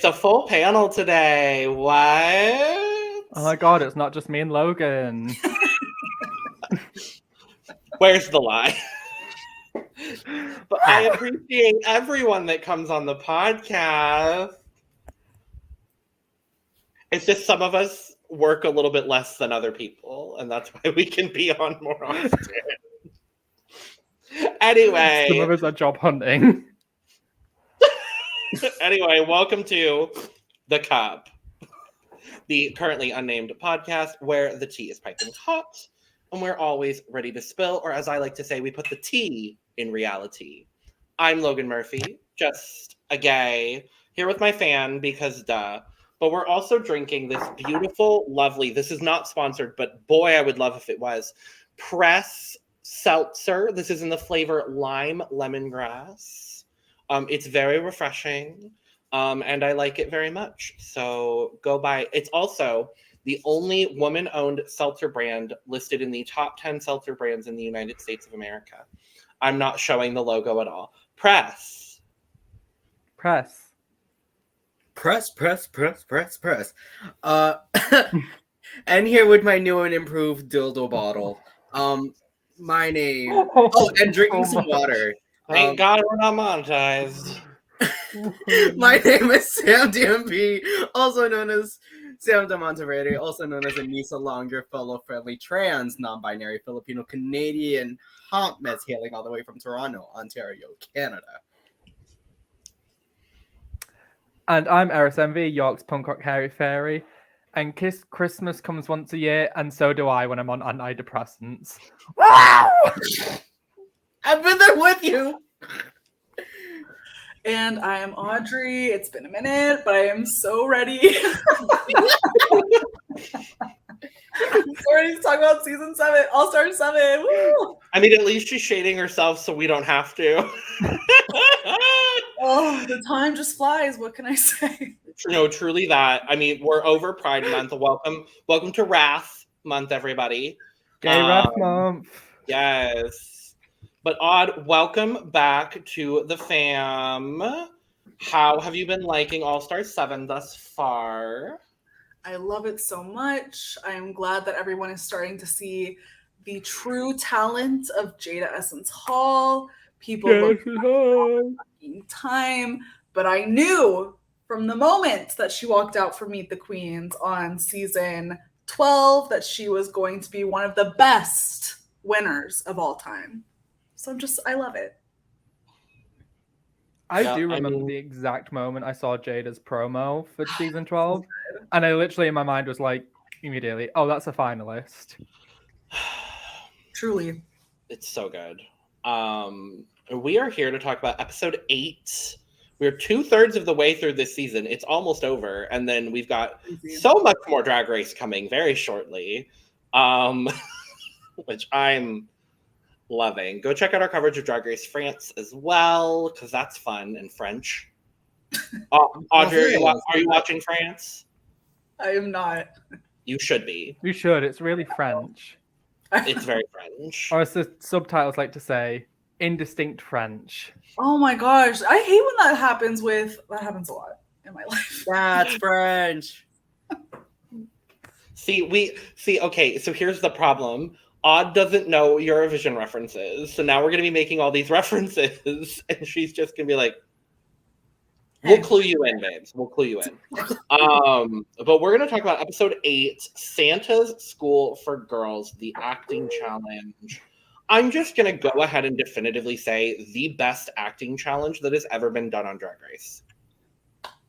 a full panel today. What? Oh my god, it's not just me and Logan. Where's the lie? But I appreciate everyone that comes on the podcast. It's just some of us work a little bit less than other people, and that's why we can be on more often. Anyway. Some of us are job hunting. Anyway, welcome to The Cup, the Currently Unnamed Podcast, where the tea is piping hot, and we're always ready to spill, or as I like to say, we put the tea in reality. I'm Logan Murphy, just a gay, here with my fan, because duh. But we're also drinking this beautiful, lovely, this is not sponsored, but boy, I would love if it was, Press Seltzer. This is in the flavor lime lemongrass. It's very refreshing, and I like it very much. So go buy. It's also the only woman-owned seltzer brand listed in the top 10 seltzer brands in the United States of America. I'm not showing the logo at all. Press. And here with my new and improved dildo bottle. My name. Oh, and drinking some water. Thank God we're not monetized. My name is Sam DMP, also known as Sam de Monteverde, also known as Anissa Longer, fellow-friendly, trans, non-binary, Filipino-Canadian hot mess hailing all the way from Toronto, Ontario, Canada. And I'm Eris MV, York's punk rock hairy fairy. And Christmas comes once a year, and so do I when I'm on antidepressants. Wow! I've been there with you! And I am Audrey. It's been a minute, but I am so ready. We're ready to talk about season 7, All-Star 7. Woo! I mean, at least she's shading herself so we don't have to. Oh, the time just flies. What can I say? No, truly that. I mean, we're over Pride Month. Welcome to Wrath Month, everybody. Gay Wrath Month. Yes. But Odd, welcome back to the fam. How have you been liking All-Star 7 thus far? I love it so much. I am glad that everyone is starting to see the true talent of Jaida Essence Hall. People look time, but I knew from the moment that she walked out for Meet the Queens on season 12 that she was going to be one of the best winners of all time. So I love it. I do remember the exact moment I saw Jada's promo for season 12, and I literally in my mind was like, immediately, oh, that's a finalist. Truly. It's so good. We are here to talk about episode 8. We're 2/3 of the way through this season. It's almost over, and then we've got so much more Drag Race coming very shortly, which I'm loving. Go check out our coverage of Drag Race France as well, because that's fun in French. Audrey, are you watching France? I am not. You should be. You should. It's really French. It's very French. Or as the subtitles like to say, indistinct French. Oh my gosh. I hate when that happens that happens a lot in my life. That's French. Okay, so here's the problem. Odd doesn't know Eurovision references, so now we're going to be making all these references, and she's just going to be like, we'll clue you in, babes. We'll clue you in. But we're going to talk about episode 8, Santa's School for Girls, the acting challenge. I'm just going to go ahead and definitively say the best acting challenge that has ever been done on Drag Race.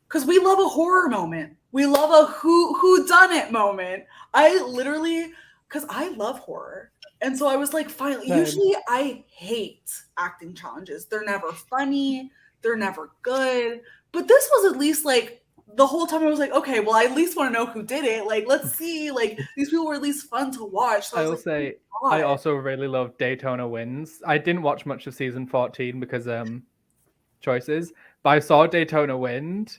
Because we love a horror moment. We love a who done it moment. Because I love horror. And so I was like, finally, usually I hate acting challenges. They're never funny. They're never good. But this was at least like, the whole time I was like, okay, well, I at least want to know who did it. Like, let's see. Like, these people were at least fun to watch. So I will say, I also really love Daytona Wins. I didn't watch much of season 14 because choices, but I saw Daytona Wind,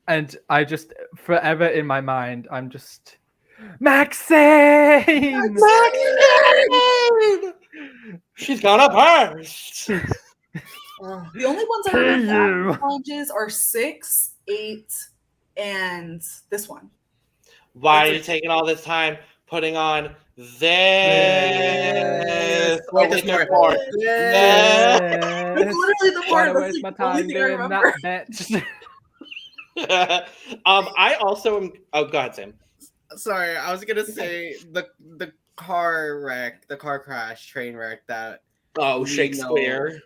and I just, forever in my mind, I'm just, Maxine! She's gonna burst! The only ones I remember challenges are 6, 8, and this one. Why are you taking all this time putting on this? Wait, there's more. It's literally the part. Wanna That's waste the my only time thing I doing remember. that, bitch. I also am. Oh, go ahead, Sam. Sorry, I was gonna say the car wreck, the car crash, train wreck that Oh, we Shakespeare. know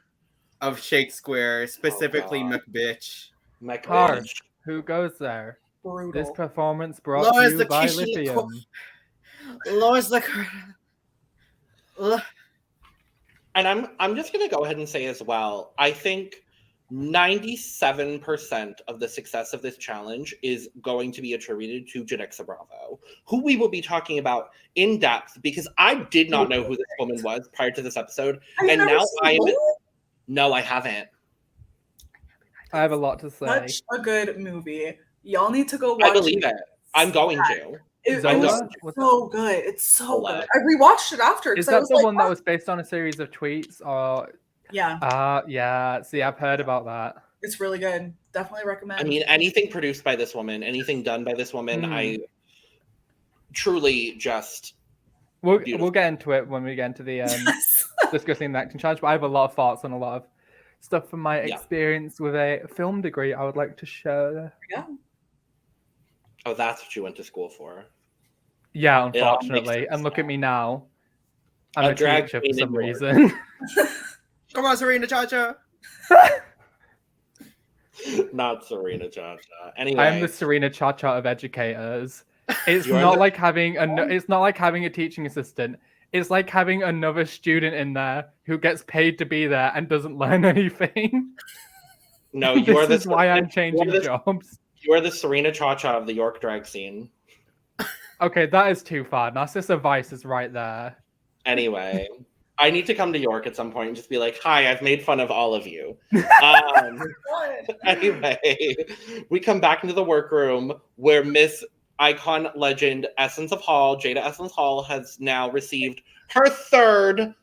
of Shakespeare, specifically God. McBitch. My Harsh. Who goes there? Brutal. This performance brought to Lois you the by Kishi- Lithium. Lois the And I'm just gonna go ahead and say as well, I think 97% of the success of this challenge is going to be attributed to Janicza Bravo, who we will be talking about in depth because I did not know who this woman was prior to this episode. Have you And never now seen I am. Logan? No, I haven't. I have a lot to say. Such a good movie. Y'all need to go watch I believe it. I'm going to. It Zola? was What's so good. It's so Zola. good. I rewatched it after. Is 'cause I that was the like, one that "Oh." was based on a series of tweets? Or Yeah, yeah. See, I've heard about that. it's really good. Definitely recommend. I mean, anything produced by this woman, anything done by this woman, I truly just. We'll Beautiful. get into it when we get into the Yes. discussing the acting challenge. But I have a lot of thoughts on a lot of stuff from my Yeah. experience with a film degree. I would like to share. Yeah. Oh, that's what you went to school for. Yeah, It all makes unfortunately. sense And look at now. me now. I'm A a drag teacher for queen in some York. reason. Come on, Serena Cha-Cha. Not Serena Cha-Cha. Anyway, I'm the Serena Cha-Cha of educators. It's You are not the- like having it's not like having a teaching assistant. It's like having another student in there who gets paid to be there and doesn't learn anything. no, you are This the. is why I'm you are changing the- jobs. You are the Serena Cha-Cha of the York drag scene. Okay, that is too far. Narcissa Vice is right there. Anyway, I need to come to York at some point and just be like, "Hi, I've made fun of all of you." Anyway, we come back into the workroom where Miss Icon Legend Essence of Hall, Jaida Essence Hall, has now received her third.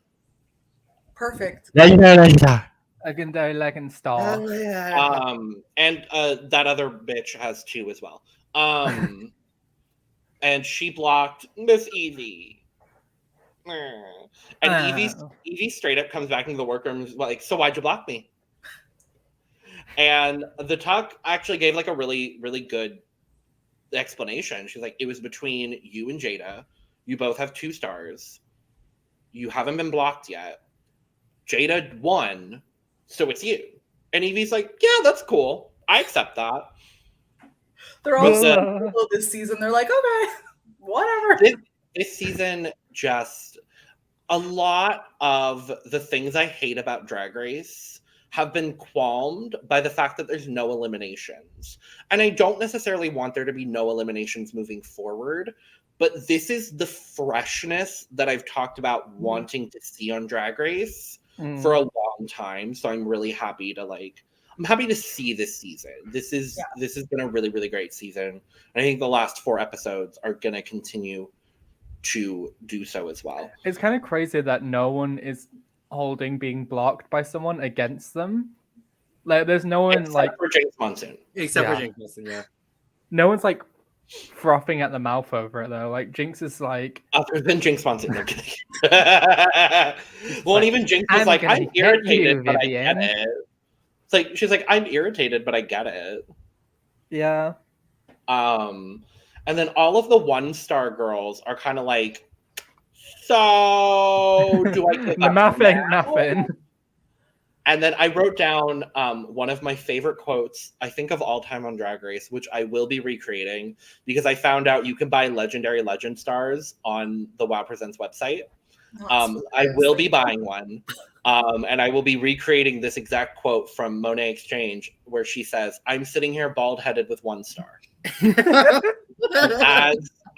Perfect. Legendary Legend Star. And that other bitch has two as well. And she blocked Miss Yvie. And Yvie straight up comes back into the workroom and is like, "So why'd you block me?" And the Tuck actually gave like a really, really good explanation. She's like, "It was between you and Jaida. You both have 2 stars. You haven't been blocked yet. Jaida won, so it's you." And Evie's like, "Yeah, that's cool. I accept that." They're all But so cool this season. They're like, okay, whatever. This season, just a lot of the things I hate about Drag Race have been qualmed by the fact that there's no eliminations. And I don't necessarily want there to be no eliminations moving forward, but this is the freshness that I've talked about wanting to see on Drag Race for a long time. So I'm really happy to I'm happy to see this season. This has been a really, really great season. I think the last 4 episodes are going to continue to do so as well. It's kind of crazy that no one is holding being blocked by someone against them. Like, there's no one Except for Jinkx Monsoon. Except for Yeah. Jinkx Monsoon, yeah. no one's like frothing at the mouth over it though. Like Jinkx is like, Other than Jinkx Monsoon, no kidding. Well, like, and even Jinkx "I'm is like, gonna "I'm hit irritated, you, but I Vivienne." get it." It's like she's like, "I'm irritated, but I get it." yeah. And then all of the 1-star girls are kind of like, "So do I give up Nothing, now?" nothing. And then I wrote down one of my favorite quotes, I think of all time on Drag Race, which I will be recreating because I found out you can buy legendary legend stars on the WoW Presents website. I will be buying one. And I will be recreating this exact quote from Monet X Change where she says, "I'm sitting here bald-headed with 1 star."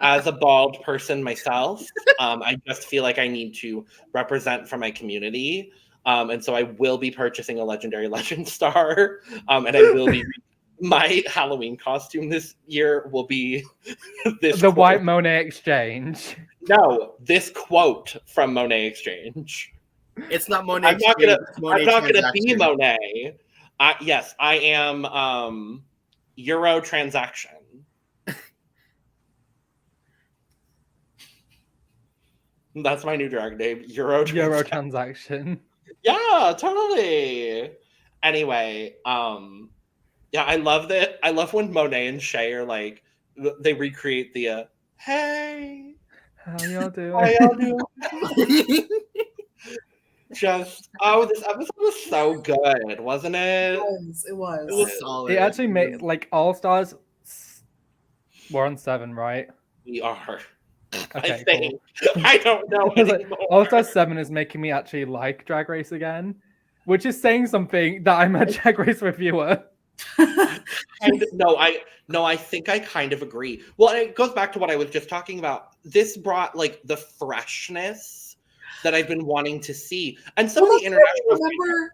As a bald person myself, I just feel like I need to represent for my community. And so I will be purchasing a legendary legend star. And I will be my Halloween costume this year will be this The quote. White Monet Exchange. No, this quote from Monet Exchange. It's not Monet. I'm not gonna be Transaction. Monet. Yes, I am Euro transaction. That's my new drag name, Euro Transaction. Yeah, totally. Anyway, yeah, I love that. I love when Monet and Shea are like, they recreate the hey, How y'all doing? how y'all doing? Just this episode was so good, wasn't it? It was. It was solid. It actually made like All Stars. We're on 7, right? We are. Okay, I think. I don't know anymore. All Stars 7 is making me actually like Drag Race again, which is saying something that I'm a Drag Race reviewer. I think I kind of agree. Well, it goes back to what I was just talking about. This brought like the freshness that I've been wanting to see, and some of the international.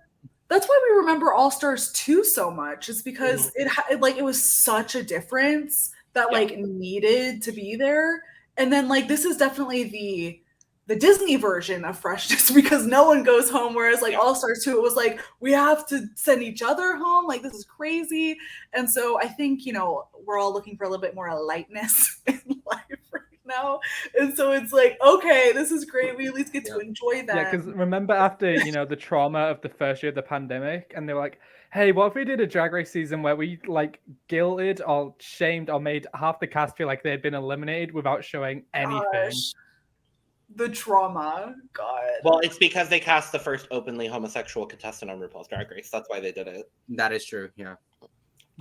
That's why we remember All Stars 2 so much. It's because it was such a difference that like needed to be there, and then like this is definitely the Disney version of freshness because no one goes home, whereas like All Stars 2, it was like we have to send each other home, like this is crazy. And so I think, you know, we're all looking for a little bit more lightness in life right now, and so it's like, okay, this is great, we at least get to enjoy that. Yeah, because remember after, you know, the trauma of the first year of the pandemic, and they were like, hey, what if we did a Drag Race season where we like guilted or shamed or made half the cast feel like they had been eliminated without showing anything? Gosh. The trauma, God. Well, it's because they cast the first openly homosexual contestant on RuPaul's Drag Race. That's why they did it. That is true, yeah.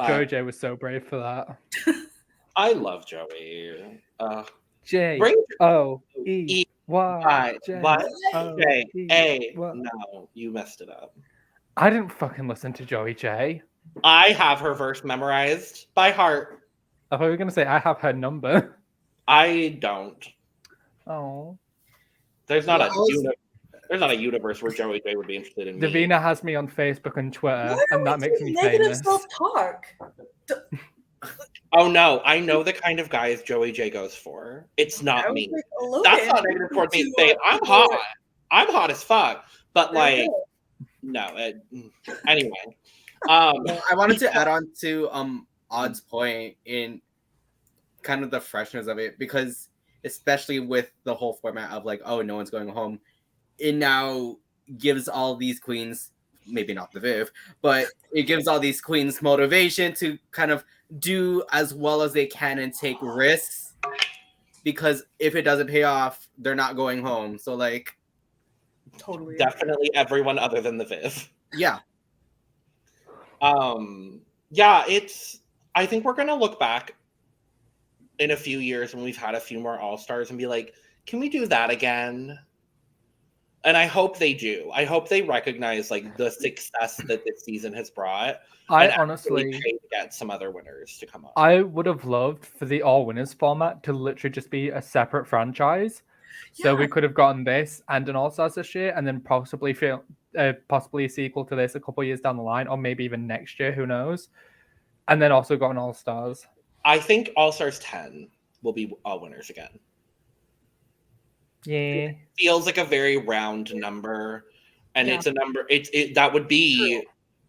Joey was so brave for that. I love Joey. J-O-E-Y. J-A. No, you messed it up. I didn't fucking listen to Joey J. I have her verse memorized by heart. I thought you were going to say I have her number. I don't. Oh. There's not a universe where Joey J would be interested in me. Davina has me on Facebook and Twitter, and that makes me famous. Self-talk. Oh no, I know the kind of guys Joey J goes for. It's not me. That's not negative towards me. I'm hot. I'm hot as fuck. But like, no. Anyway, I wanted to add on to Odd's point in kind of the freshness of it, because especially with the whole format of like, oh, no one's going home, it now gives all these queens, maybe not the Viv, but it gives all these queens motivation to kind of do as well as they can and take risks, because if it doesn't pay off, they're not going home. So like, totally, definitely everyone other than the Viv. Yeah. I think we're gonna look back in a few years when we've had a few more All-Stars and be like, can we do that again? And I hope they do. I hope they recognize like the success that this season has brought. I honestly pay to get some other winners to come up. I would have loved for the all winners format to literally just be a separate franchise. So we could have gotten this and an All Stars this year, and then possibly a sequel to this a couple of years down the line, or maybe even next year. Who knows? And then also got an All Stars. I think All Stars 10 will be all winners again. Yeah, it feels like a very round number, and it's a number. That would be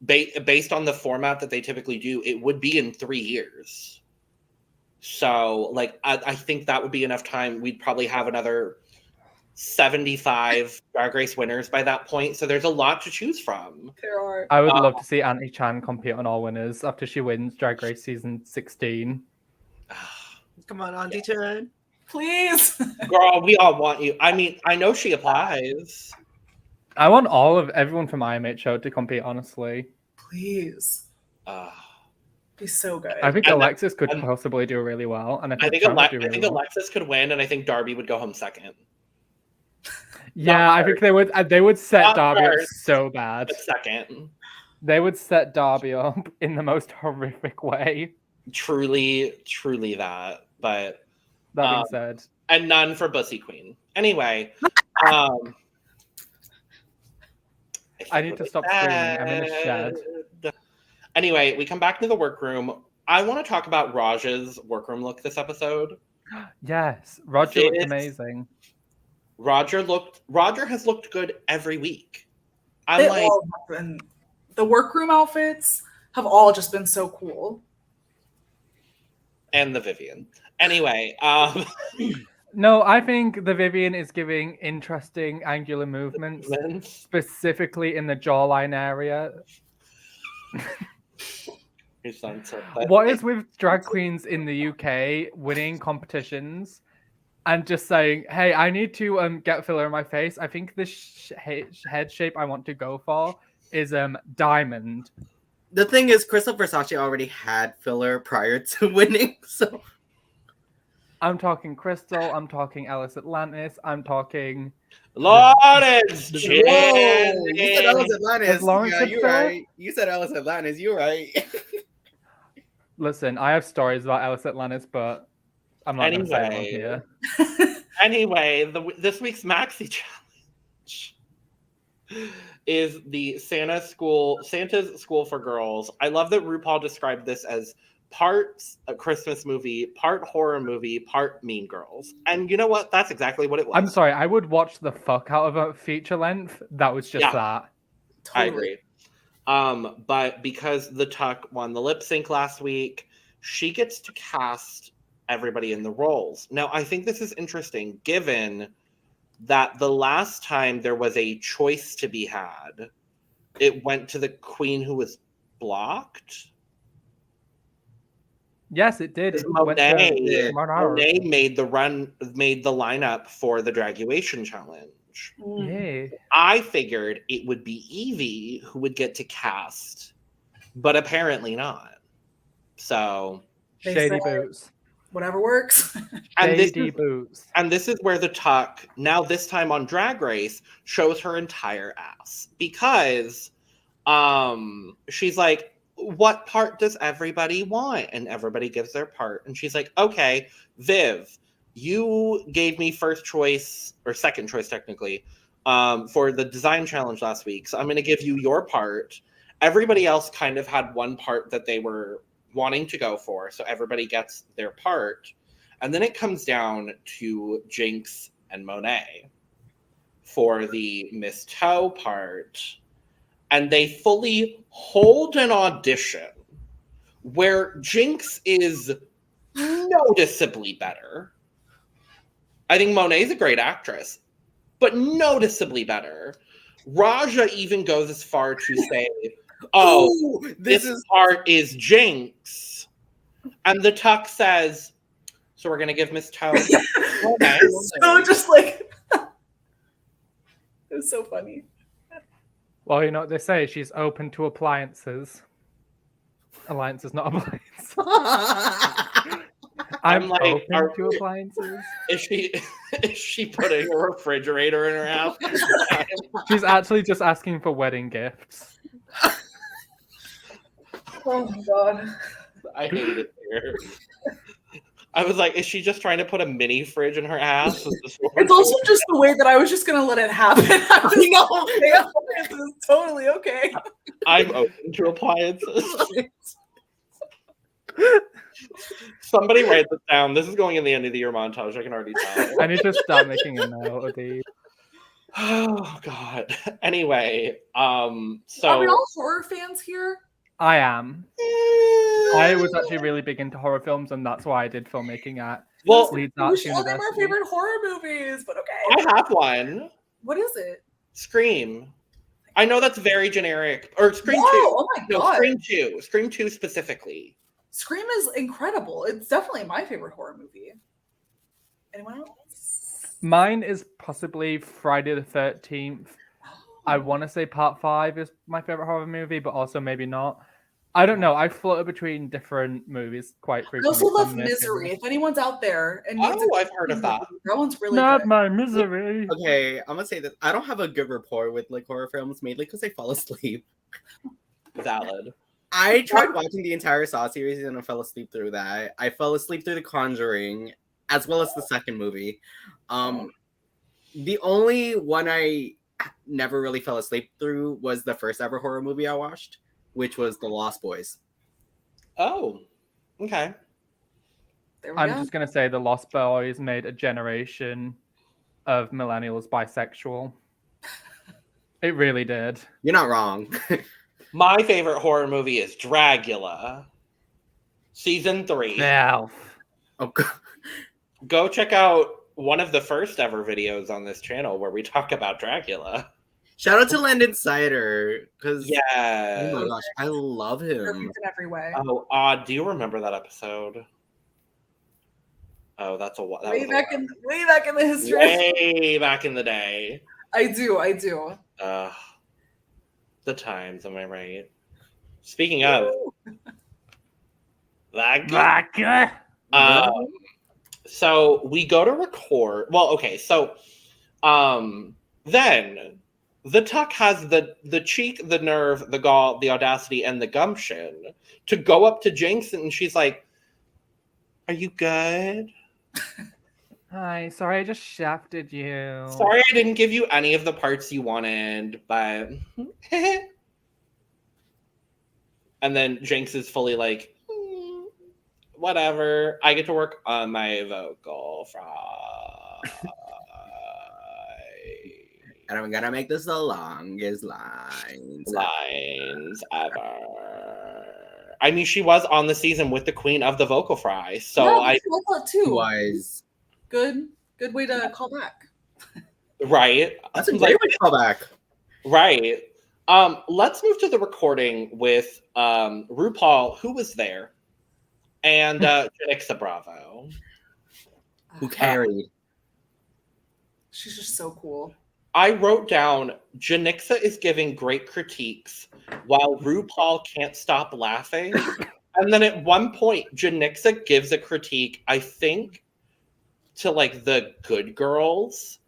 based on the format that they typically do. It would be in 3 years. So, like, I think that would be enough time. We'd probably have another 75 Drag Race winners by that point. So there's a lot to choose from. There are. I would love to see Auntie Chan compete on all winners after she wins Drag Race season 16. Come on, Auntie Chan. Please. Girl, we all want you. I mean, I know she applies. I want everyone from IMH show to compete, honestly. Please. Be so good. I think Alexis could possibly do really well. And I think Alexis could win, and I think Darby would go home second. Yeah, I think they would set Darby up so bad. Second. They would set Darby up in the most horrific way. Truly, truly that. But that being said. And none for Bussy Queen. Anyway. I need to stop screaming. I'm in a shed. Anyway, we come back to the workroom. I want to talk about Raj's workroom look this episode. Yes, Roger looked amazing. Roger has looked good every week. The workroom outfits have all just been so cool. And the Vivienne. Anyway, No, I think the Vivienne is giving interesting angular movements, specifically in the jawline area. What is with drag queens in the UK winning competitions and just saying, hey, I need to get filler in my face. I think the head shape I want to go for is diamond. The thing is, Crystal Versace already had filler prior to winning, so... I'm talking Crystal, I'm talking Ellis Atlantis, I'm talking... Lawrence! Whoa! You said Ellis Atlantis. Lawrence yeah, you're right. You said Ellis Atlantis, you're right. Listen, I have stories about Ellis Atlantis, but I'm not going to say them here. Anyway, this week's Maxi Challenge is the Santa's School for Girls. I love that RuPaul described this as part a Christmas movie, part horror movie, part Mean Girls. And you know what? That's exactly what it was. I'm sorry, I would watch the fuck out of a feature length. That was just that. Totally. I agree. But because the Tuck won the lip sync last week, she gets to cast everybody in the roles. Now, I think this is interesting, given that the last time there was a choice to be had, it went to the queen who was blocked. Yes, it did. Monet made the lineup for the Draguation Challenge. Yeah. I figured it would be Yvie who would get to cast, but apparently not. So shady boots. Whatever works. Shady boots. And this is where the Tuck, now this time on Drag Race, shows her entire ass. Because she's like, what part does everybody want? And everybody gives their part. And she's like, okay, Viv, you gave me first choice, or second choice technically, for the design challenge last week. So I'm going to give you your part. Everybody else kind of had one part that they were wanting to go for. So everybody gets their part. And then it comes down to Jinkx and Monet for the Miss Toe part. And they fully hold an audition where Jinkx is noticeably better. I think Monet's a great actress, but noticeably better. Raja even goes as far to say, this part is Jinkx. And the Tuck says, so we're going to give Miss Toe. Monet. So just like, it was so funny. Well, you know what they say, she's open to appliances. Alliances, not appliances. I'm like, open to appliances. Is she putting a refrigerator in her house? She's actually just asking for wedding gifts. Oh my god. I hate it here. I was like, is she just trying to put a mini fridge in her ass? It's also just the way that I was just going to let it happen. This is totally okay. I'm open to appliances. Somebody write this down. This is going in the end of the year montage. I can already tell. I need to stop making a note of these. Oh, God. Anyway, so... Are we all horror fans here? I am. I was actually really big into horror films, and that's why I did filmmaking at Leeds Arts University. One of my favorite horror movies, but okay. I have one. What is it? Scream. I know that's very generic. Or Scream 2. Oh my god. Scream 2. Scream 2 specifically. Scream is incredible. It's definitely my favorite horror movie. Anyone else? Mine is possibly Friday the 13th. I want to say Part 5 is my favorite horror movie, but also maybe not. I don't know. I flutter between different movies quite frequently. I also love Misery. If anyone's out there and I've heard of that. That one's really not good. my misery. Okay, I'm gonna say that I don't have a good rapport with like horror films, mainly because I fall asleep. Valid. I tried watching the entire Saw series and I fell asleep through that. I fell asleep through The Conjuring, as well as the second movie. The only one I never really fell asleep through was the first ever horror movie I watched, which was The Lost Boys. Oh, okay. I'm just going to say The Lost Boys made a generation of millennials bisexual. It really did. You're not wrong. My favorite horror movie is Dragula. Season 3. Yeah. Oh, God. Go check out one of the first ever videos on this channel where we talk about Dracula. Shout out to Landon Sider, because Yeah. oh my gosh, I love him. Perfect in every way. Oh, do you remember that episode? Oh, that's way back in the history. Way back in the day. I do. The times, am I right? Speaking of vodka. So we go to record. Well, okay, so then the Tuck has the cheek, the nerve, the gall, the audacity, and the gumption to go up to Jinkx, and she's like, "Are you good? Hi, sorry I just shafted you. Sorry I didn't give you any of the parts you wanted, but..." And then Jinkx is fully like, whatever. I get to work on my vocal fry. And I'm gonna make this the longest lines ever. I mean, she was on the season with the queen of the vocal fry, so yeah, I thought too. Was Good way to call back. Right. That's a great way to call back. Right. Let's move to the recording with RuPaul, who was there, and Janicza Bravo, who carried. She's just so cool. I wrote down Janicza is giving great critiques while RuPaul can't stop laughing. And then at one point, Janicza gives a critique, I think, to like the good girls.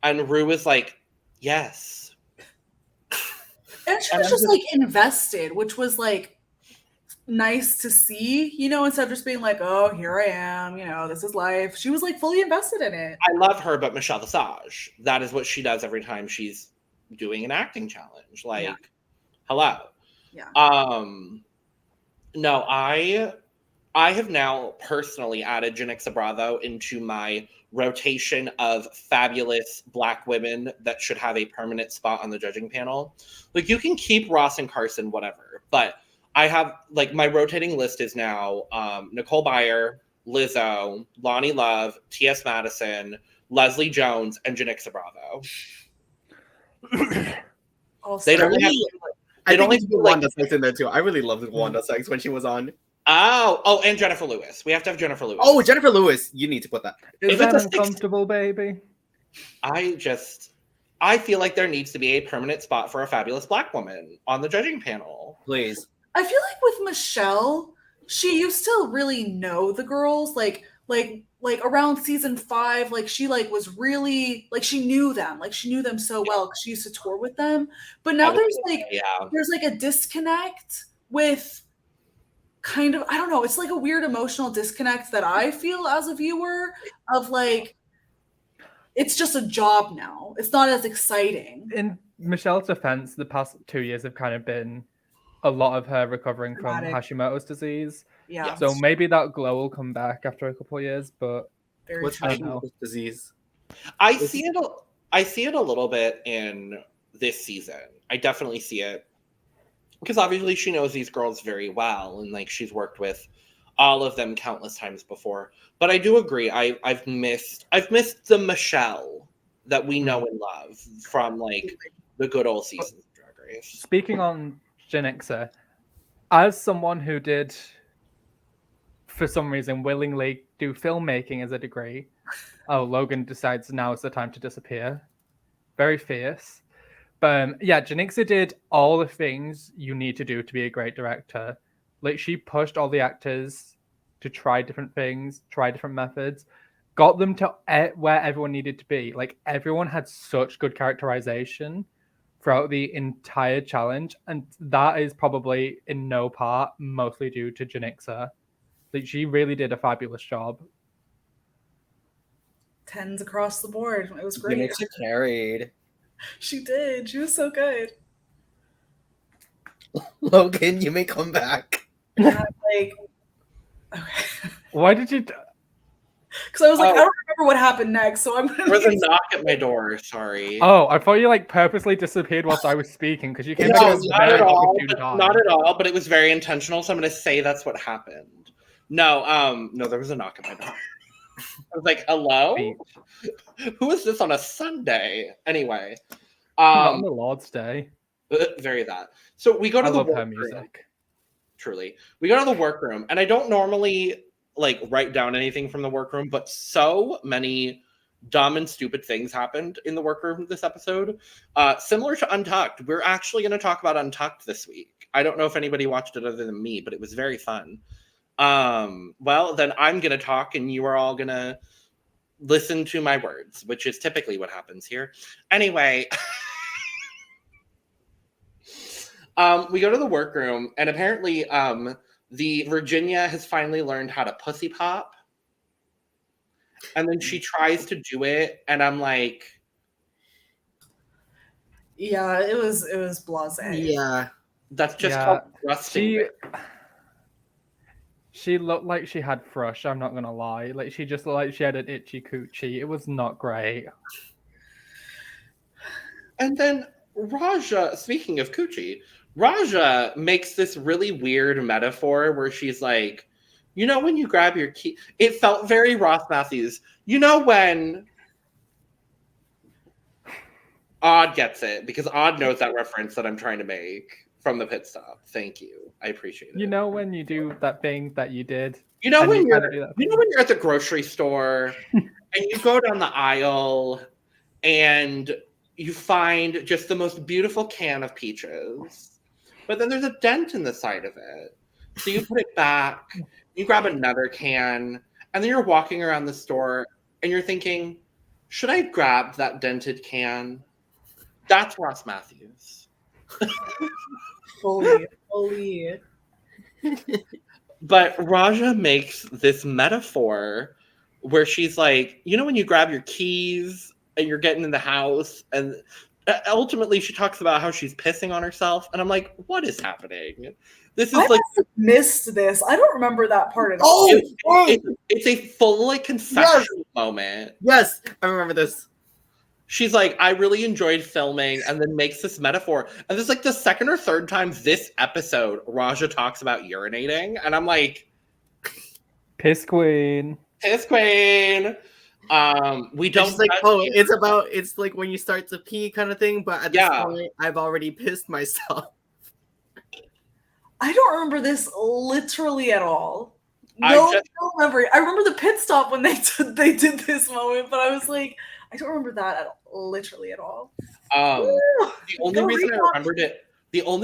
And Ru is like, yes. And she was just like invested, which was like nice to see, you know, instead of just being like, oh, here I am, you know, this is life. She was like fully invested in it. I love her, but Michelle Visage. That is what she does every time she's doing an acting challenge. Like, hello. Yeah. No, I have now personally added Janicza Bravo into my rotation of fabulous Black women that should have a permanent spot on the judging panel. Like, you can keep Ross and Carson, whatever, but I have, like, my rotating list is now Nicole Byer, Lizzo, Lonnie Love, T.S. Madison, Leslie Jones, and Janicza Bravo. Also, They don't have... I think Wanda Sykes in there too. I really loved Wanda Sykes when she was on. Oh, and Jennifer Lewis. We have to have Jennifer Lewis. Oh, Jennifer Lewis. You need to put that. Is that uncomfortable, baby? I feel like there needs to be a permanent spot for a fabulous Black woman on the judging panel. Please. I feel like with Michelle, she used to really know the girls, like around season 5, like she like was really like she knew them so well because she used to tour with them. But now there's like a disconnect with kind of, I don't know, it's like a weird emotional disconnect that I feel as a viewer of like, it's just a job now. It's not as exciting. In Michelle's defense, the past 2 years have kind of been a lot of her recovering from Hashimoto's disease. Yeah. So maybe that glow will come back after a couple of years, but what's Hashimoto's disease? I see it a little bit in this season. I definitely see it. Because obviously she knows these girls very well, and like she's worked with all of them countless times before. But I do agree. I've missed the Michelle that we know and love from like the good old seasons of Drag Race. Speaking on Janicza, as someone who did, for some reason, willingly do filmmaking as a degree, Logan decides now is the time to disappear. Very fierce. But yeah, Janicza did all the things you need to do to be a great director. Like, she pushed all the actors to try different things, try different methods, got them to where everyone needed to be. Like, everyone had such good characterization throughout the entire challenge, and that is probably in no part mostly due to Janicza. Like, she really did a fabulous job. 10s across the board. It was great. Janicza carried. She did. She was so good. Logan, you may come back. And I'm like, okay. Why did you? Because I was like, I don't remember what happened next, so I'm gonna. There was a knock at my door. Sorry. Oh, I thought you like purposely disappeared whilst I was speaking because you came. No, not at all. Not at all. But it was very intentional, so I'm going to say that's what happened. No, there was a knock at my door. I was like, hello? Beach. Who is this on a Sunday? Anyway. Not on the Lord's Day. Very that. So we go to I the love her workroom. music. Truly. We go to the workroom, and I don't normally like write down anything from the workroom, but so many dumb and stupid things happened in the workroom this episode. Similar to Untucked. We're actually going to talk about Untucked this week. I don't know if anybody watched it other than me, but it was very fun. Well, then I'm going to talk, and you are all going to listen to my words, which is typically what happens here. Anyway, we go to the workroom, and apparently the Virginia has finally learned how to pussy pop. And then she tries to do it, and I'm like, Yeah, it was blasé. Yeah. that's just called thrusting. She looked like she had thrush, I'm not gonna lie. Like she just looked like she had an itchy coochie. It was not great. And then Raja, speaking of coochie, Raja makes this really weird metaphor where she's like, you know when you grab your key, it felt very Ross Matthews. You know when Odd gets it, because Odd knows that reference that I'm trying to make from the pit stop. Thank you. I appreciate it. You know when you do that thing that you did? You know and when you you're kinda do that you know when you're at the grocery store and you go down the aisle and you find just the most beautiful can of peaches, but then there's a dent in the side of it. So you put it back, you grab another can, and then you're walking around the store and you're thinking, should I grab that dented can? That's Ross Matthews. Fully. But Raja makes this metaphor where she's like, you know when you grab your keys and you're getting in the house, and ultimately she talks about how she's pissing on herself, and I'm like, what is happening? This is I like must have missed this. I don't remember that part at all. it's a full like confession moment. Yes, I remember this. She's like, I really enjoyed filming, and then makes this metaphor. And this is like the second or third time this episode Raja talks about urinating, and I'm like, Piss queen. piss queen. We don't It's like, it's like when you start to pee kind of thing, but at this point, I've already pissed myself. I don't remember literally at all. I Don't remember. I remember the pit stop when they did this moment, but I was like, I don't remember that literally at all. The only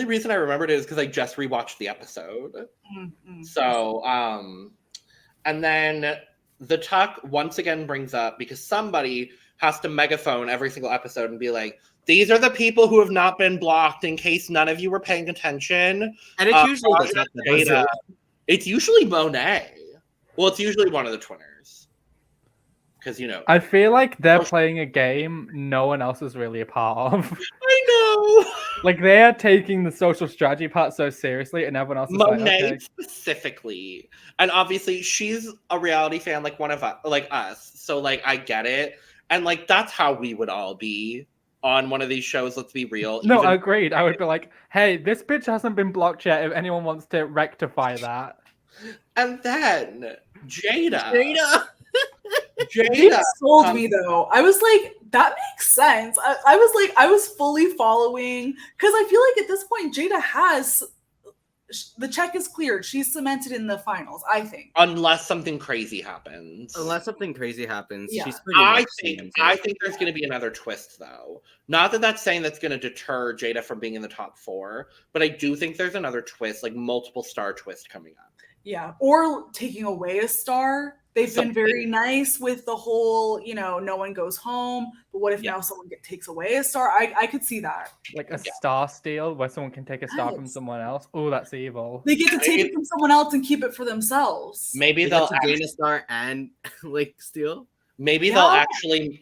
reason I remembered it is because I just rewatched the episode. Mm-hmm. So, and then the Tuck once again brings up, because somebody has to megaphone every single episode and be like, these are the people who have not been blocked in case none of you were paying attention. And it's usually Jaida. It's usually Monet. Well, it's usually one of the twinners. Because, you know. I feel like they're playing a game no one else is really a part of. I know. Like they are taking the social strategy part so seriously, and everyone else is Monet like, okay. specifically, and obviously she's a reality fan like one of us, like us. So like I get it, and like that's how we would all be on one of these shows. Let's be real. No, agreed. I would be like, hey, this bitch hasn't been blocked yet. If anyone wants to rectify that. And then Jaida. She sold me though. I was like, that makes sense. I was fully following, because I feel like at this point Jaida has the check is cleared. She's cemented in the finals, I think. Unless something crazy happens. Yeah. She's pretty I think there's going to be another twist though. Not that that's saying that's going to deter Jaida from being in the top 4, but I do think there's another twist, like multiple star twist coming up. Yeah, or taking away a star. They've been very nice with the whole, no one goes home. But what if now someone takes away a star? I could see that. Like a star steal where someone can take a star from someone else. Oh, that's evil. They get to take it from someone else and keep it for themselves. Maybe they'll gain a star and like steal. Maybe they'll actually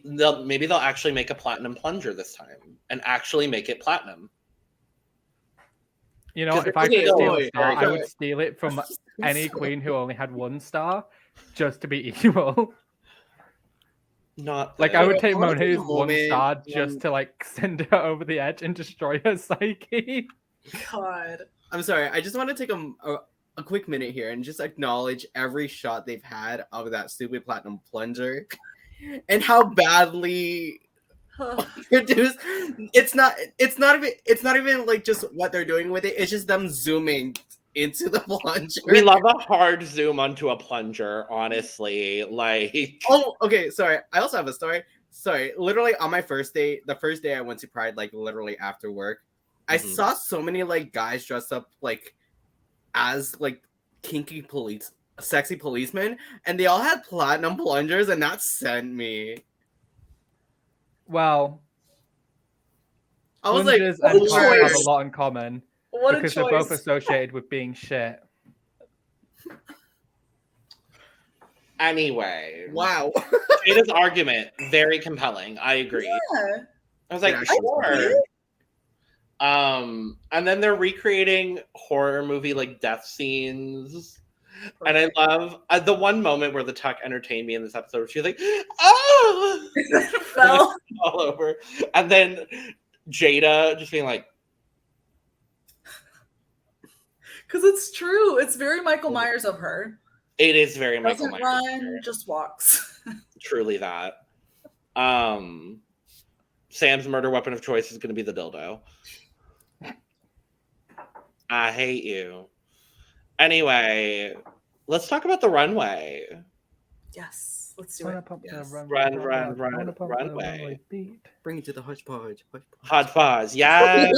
make a platinum plunger this time and actually make it platinum. You know, if I could steal a star, I would steal it from any queen who only had 1 star, just to be evil. Not like I would take Monet's 1 star just to like send her over the edge and destroy her psyche. God, I'm sorry. I just want to take a quick minute here and just acknowledge every shot they've had of that stupid platinum plunger and how badly produced. It's not even like just what they're doing with it. It's just them zooming into the plunger. We love a hard zoom onto a plunger, honestly. Like, oh, okay, sorry. I also have a story. Sorry, literally on my first day, the first day I went to Pride, like literally after work, I saw so many like guys dressed up like as like kinky sexy policemen, and they all had platinum plungers, and that sent me. Well, I was like, plungers what and a cops have a choice. lot in common What because a they're both choice. associated with being shit. anyway. Wow. Jaida's argument, very compelling. I agree. Yeah. I was like, Yeah, sure. And then they're recreating horror movie like death scenes. And I love the one moment where the tuck entertained me in this episode. She was like, "Oh!" Fell. all over. And then Jaida just being like, Because it's true. It's very Michael Myers of her. it is very Michael Doesn't Myers. run, just walks. Truly that. Sam's murder weapon of choice is going to be the dildo. I hate you. Anyway, let's talk about the runway. Yes, let's do it. Yes. Runway. Bring it to the hodgepodge. Hot pause. Yes.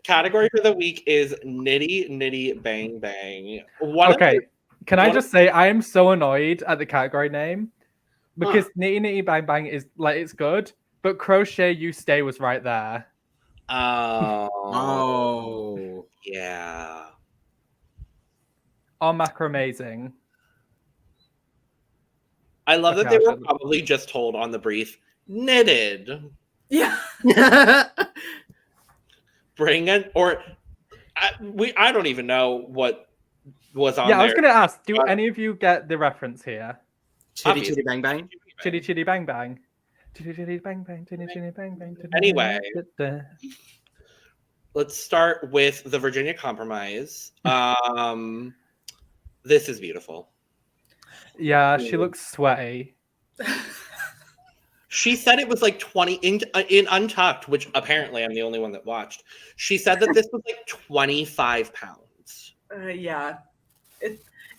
Category for the week is Nitty Nitty Bang Bang. Okay, can I just say I am so annoyed at the category name because Nitty Nitty Bang Bang is like it's good, but Crochet You Stay was right there. Oh. Yeah. Oh, macramazing. I love that Okay, they were I'll- probably just told on the brief, knitted. Yeah. Bring it, or I don't even know what was on Yeah, there. I was gonna ask, do any of you get the reference here? Chitty chitty bang bang. Chitty chitty bang bang. Chitty chitty bang bang. Chitty chitty bang bang. Anyway. Let's start with the Virginia Compromise. This is beautiful. Yeah, she looks sweaty. She said it was like 20 in Untucked, which apparently I'm the only one that watched. She said that this was like 25 pounds. Yeah.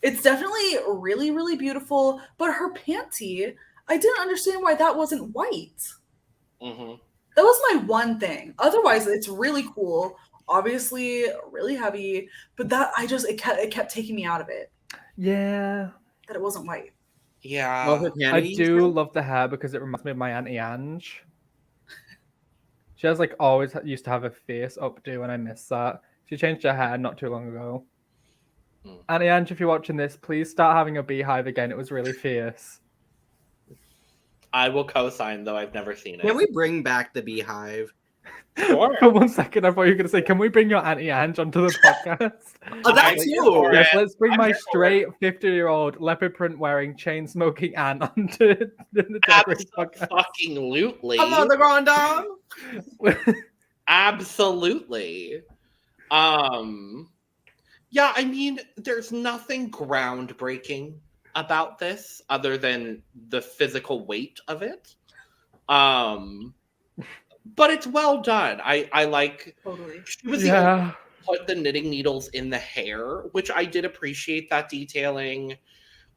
It's definitely really, really beautiful, but her panty, I didn't understand why that wasn't white. Mm-hmm. That was my one thing. Otherwise, it's really cool. Obviously, really heavy, but that it kept taking me out of it. Yeah. That it wasn't white. Yeah. I do love the hair because it reminds me of my Auntie Ange. She has like always used to have a fierce updo, and I miss that. She changed her hair not too long ago. Auntie Ange, if you're watching this, please start having a beehive again. It was really fierce. I will co-sign, though I've never seen it. Can we bring back the beehive? Sure. For 1 second, I thought you were going to say, can we bring your Auntie Ange onto the podcast? Oh, that's you. Yes, let's bring I'm my here for straight 50-year-old leopard print wearing, chain smoking aunt onto the Drag Race podcast. Absolutely. I'm on the grand dame. Absolutely. Yeah, I mean, there's nothing groundbreaking about this other than the physical weight of it. But it's well done. I like Totally. she was the only one who put the knitting needles in the hair, which I did appreciate that detailing.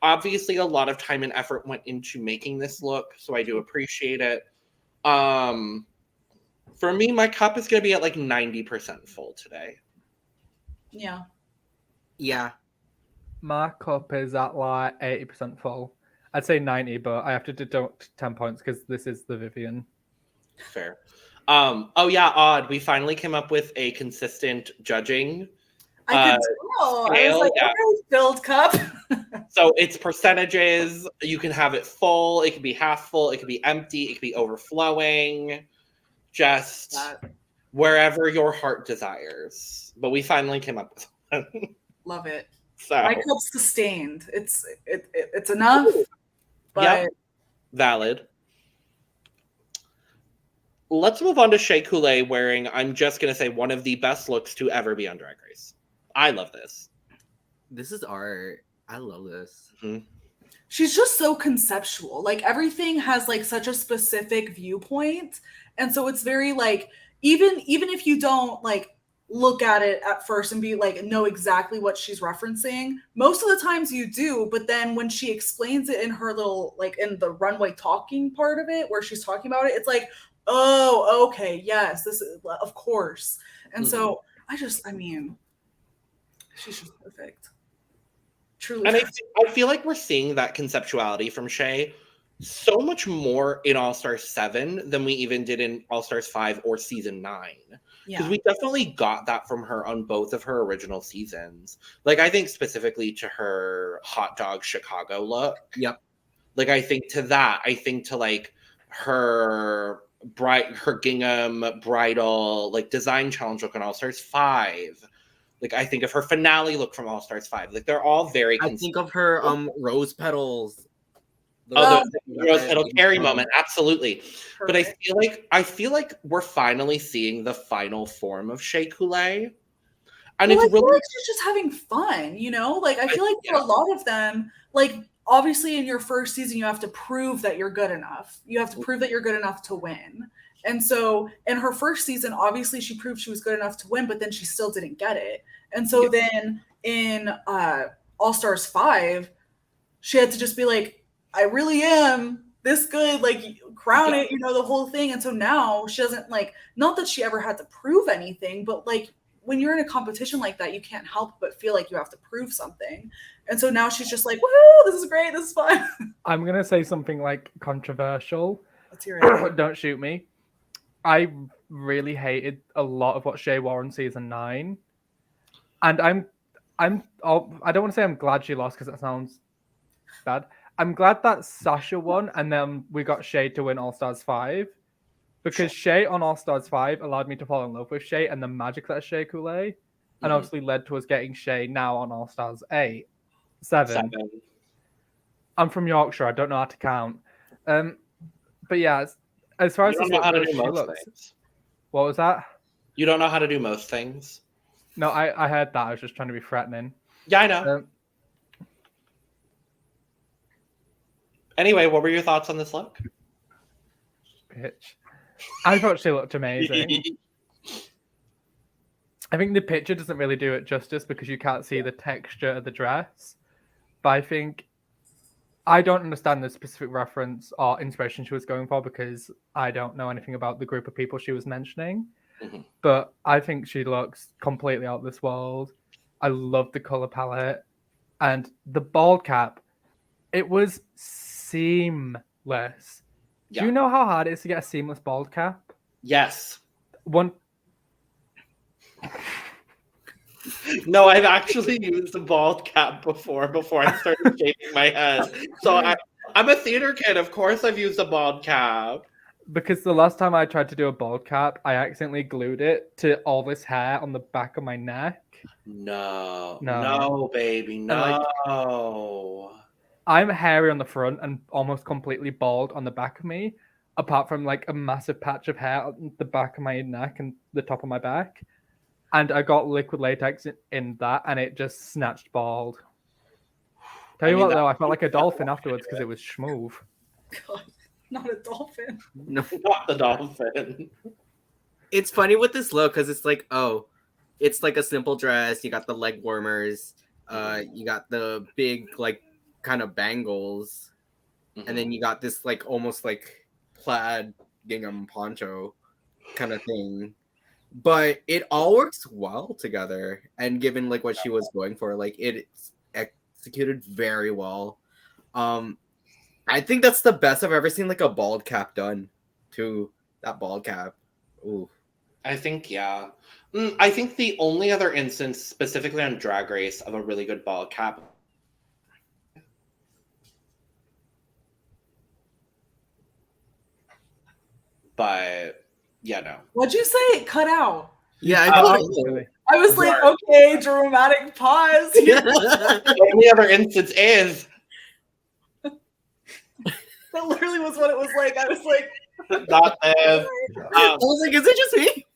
Obviously, a lot of time and effort went into making this look, so I do appreciate it. For me, my cup is going to be at like 90% full today. Yeah. Yeah. My cup is at like 80% full. I'd say 90, but I have to deduct 10 points because this is the Vivienne. Fair. Oh yeah, Odd. We finally came up with a consistent judging. I could tell. I scale, was like, yeah. okay, filled cup. So it's percentages. You can have it full. It can be half full. It can be empty. It can be overflowing. Just wherever your heart desires. But we finally came up with one. Love it. So My cup's sustained. It's enough. But yep. Valid. Let's move on to Shea Coulee wearing, I'm just going to say, one of the best looks to ever be on Drag Race. I love this. This is art. I love this. Mm-hmm. She's just so conceptual. Like everything has like such a specific viewpoint. And so it's very like, even if you don't like look at it at first and be like, know exactly what she's referencing, most of the times you do. But then when she explains it in her little, like in the runway talking part of it, where she's talking about it, it's like, oh, okay, yes, this is, of course. And so I mean, she's just perfect. Truly. And I feel like we're seeing that conceptuality from Shea so much more in All Stars 7 than we even did in All Stars 5 or season 9. Because we definitely got that from her on both of her original seasons. Like, I think specifically to her hot dog Chicago look. Yep. Like, I think to that. I think to, like, her gingham bridal, like, design challenge look on All Stars 5. Like, I think of her finale look from All Stars 5. Like, they're all very... I think of her rose petals. The rose petal carry moment, absolutely. Perfect. But I feel like we're finally seeing the final form of Shea Coulee. And well, it's I feel really like she's just having fun, you know? Like I feel like for a lot of them, like obviously in your first season, you have to prove that you're good enough. You have to prove that you're good enough to win. And so in her first season, obviously she proved she was good enough to win, but then she still didn't get it. And so then in All Stars 5, she had to just be like, I really am this good, like crown it, you know, the whole thing. And so now she doesn't like, not that she ever had to prove anything, but like when you're in a competition like that, you can't help but feel like you have to prove something. And so now she's just like, woohoo, this is great, this is fun. I'm going to say something like controversial. Let's hear it. Don't shoot me. I really hated a lot of what Shea wore in season 9. And I don't want to say I'm glad she lost because that sounds bad. I'm glad that Sasha won, and then we got Shea to win All Stars 5. Because Shea on All Stars 5 allowed me to fall in love with Shea and the magic that is Shea Coulee. And obviously led to us getting Shea now on All Stars 7. I'm from Yorkshire, I don't know how to count. But yeah, as far as you don't know how to do most things. What was that? You don't know how to do most things. No, I heard that. I was just trying to be threatening. Yeah, I know. Anyway, what were your thoughts on this look? Bitch. I thought she looked amazing. I think the picture doesn't really do it justice because you can't see the texture of the dress. But I think I don't understand the specific reference or inspiration she was going for because I don't know anything about the group of people she was mentioning. But I think she looks completely out of this world. I love the color palette. And the bald cap, it was seamless. Yeah. Do you know how hard it is to get a seamless bald cap? Yes. No, I've actually used a bald cap before I started shaving my head. So I'm a theater kid. Of course I've used a bald cap. Because the last time I tried to do a bald cap, I accidentally glued it to all this hair on the back of my neck. No, baby, no. I'm hairy on the front and almost completely bald on the back of me, apart from like a massive patch of hair on the back of my neck and the top of my back. And I got liquid latex in that, and it just snatched bald. Tell you what, though, I felt like a dolphin afterwards because it was smooth. God, not a dolphin. No, not the dolphin. It's funny with this look because it's like, it's like a simple dress. You got the leg warmers. You got the big like kind of bangles, and then you got this like almost like plaid gingham poncho kind of thing. But it all works well together, and given like what she was going for, like it's executed very well. I think that's the best I've ever seen like a bald cap done to that bald cap. Ooh. I think, yeah. I think the only other instance specifically on Drag Race of a really good bald cap. But yeah, no. What'd you say? It cut out. Yeah, I was like, okay, dramatic pause. The only other instance is that literally was what it was like. I was like, not this. I was like, is it just me?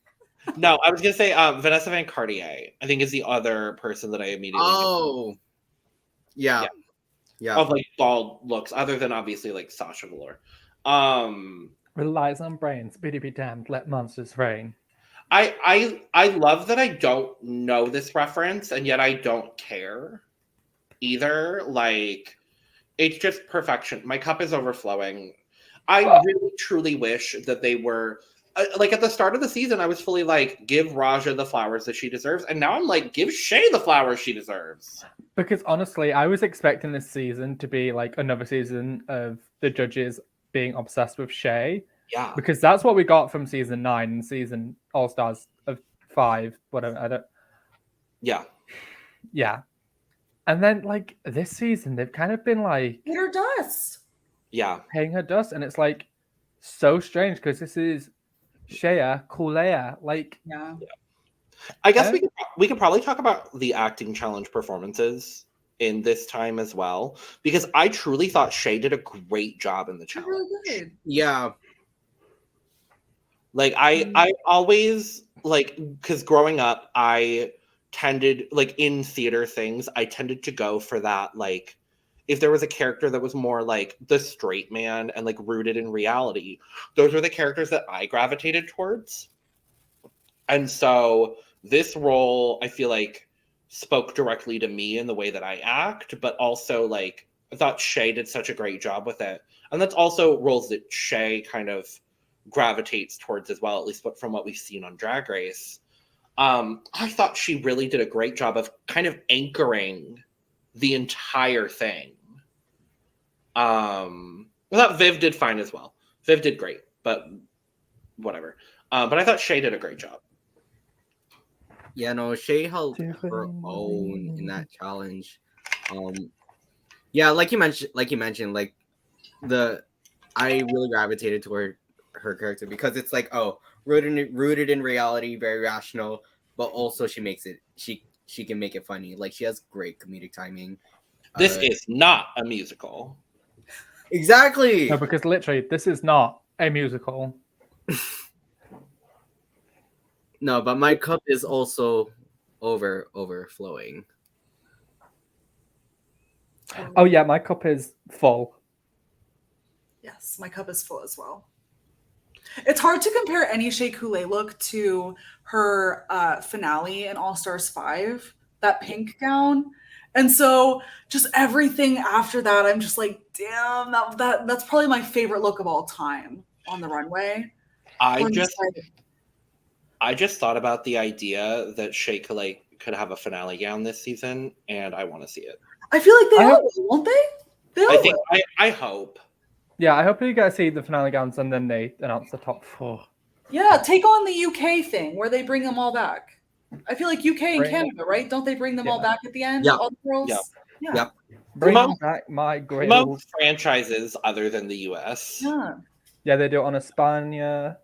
No, I was gonna say Vanessa Van Cartier. I think is the other person that I immediately. Oh, yeah. Of like bald looks, other than obviously like Sasha Velour. Relies on brains. Biddy be damned. Let monsters reign. I love that I don't know this reference, and yet I don't care either. Like, it's just perfection. My cup is overflowing. I really truly wish that they were like at the start of the season. I was fully like, give Raja the flowers that she deserves, and now I'm like, give Shea the flowers she deserves. Because honestly, I was expecting this season to be like another season of the judges being obsessed with Shea. Yeah, Because that's what we got from season 9 and season All Stars of 5, whatever. I don't. Yeah. And then like this season, they've kind of been like Hit her dust. Yeah. paying her dust, and it's like so strange because this is Shea Coulee. Like, Yeah. I guess we could probably talk about the acting challenge performances in this time as well, because I truly thought Shea did a great job in the She challenge. really did. Yeah. Like I always like, because growing up I tended like in theater things, I tended to go for that, like if there was a character that was more like the straight man and like rooted in reality, those were the characters that I gravitated towards. And so this role, I feel like, spoke directly to me in the way that I act, but also like I thought Shea did such a great job with it. And that's also roles that Shea kind of gravitates towards as well, at least from what we've seen on Drag Race. I thought she really did a great job of kind of anchoring the entire thing. I thought Viv did fine as well. Viv did great, but whatever. But I thought Shea did a great job. Yeah, no, Shea held her own in that challenge. Yeah, like you mentioned, like I really gravitated toward her character because it's like, oh, rooted in reality, very rational, but also she makes it she can make it funny. Like she has great comedic timing. This is not a musical. Exactly. no, because literally this is not a musical. No, but my cup is also overflowing. Oh yeah, my cup is full. Yes, my cup is full as well. It's hard to compare any Shea Coulee look to her finale in All Stars 5, that pink gown. And so just everything after that, I'm just like, damn, that's probably my favorite look of all time on the runway. I just thought about the idea that Shea Coulee could have a finale gown this season, and I want to see it. I feel like they all will, won't they? They all will. I hope. Yeah, I hope you guys see the finale gowns and then they announce the top 4. Yeah, take on the UK thing where they bring them all back. I feel like UK and Canada, right? Don't they bring them all back at the end? Yeah. All the girls? Yeah. Bring back my great. Most franchises other than the US. Yeah. Yeah, they do it on España.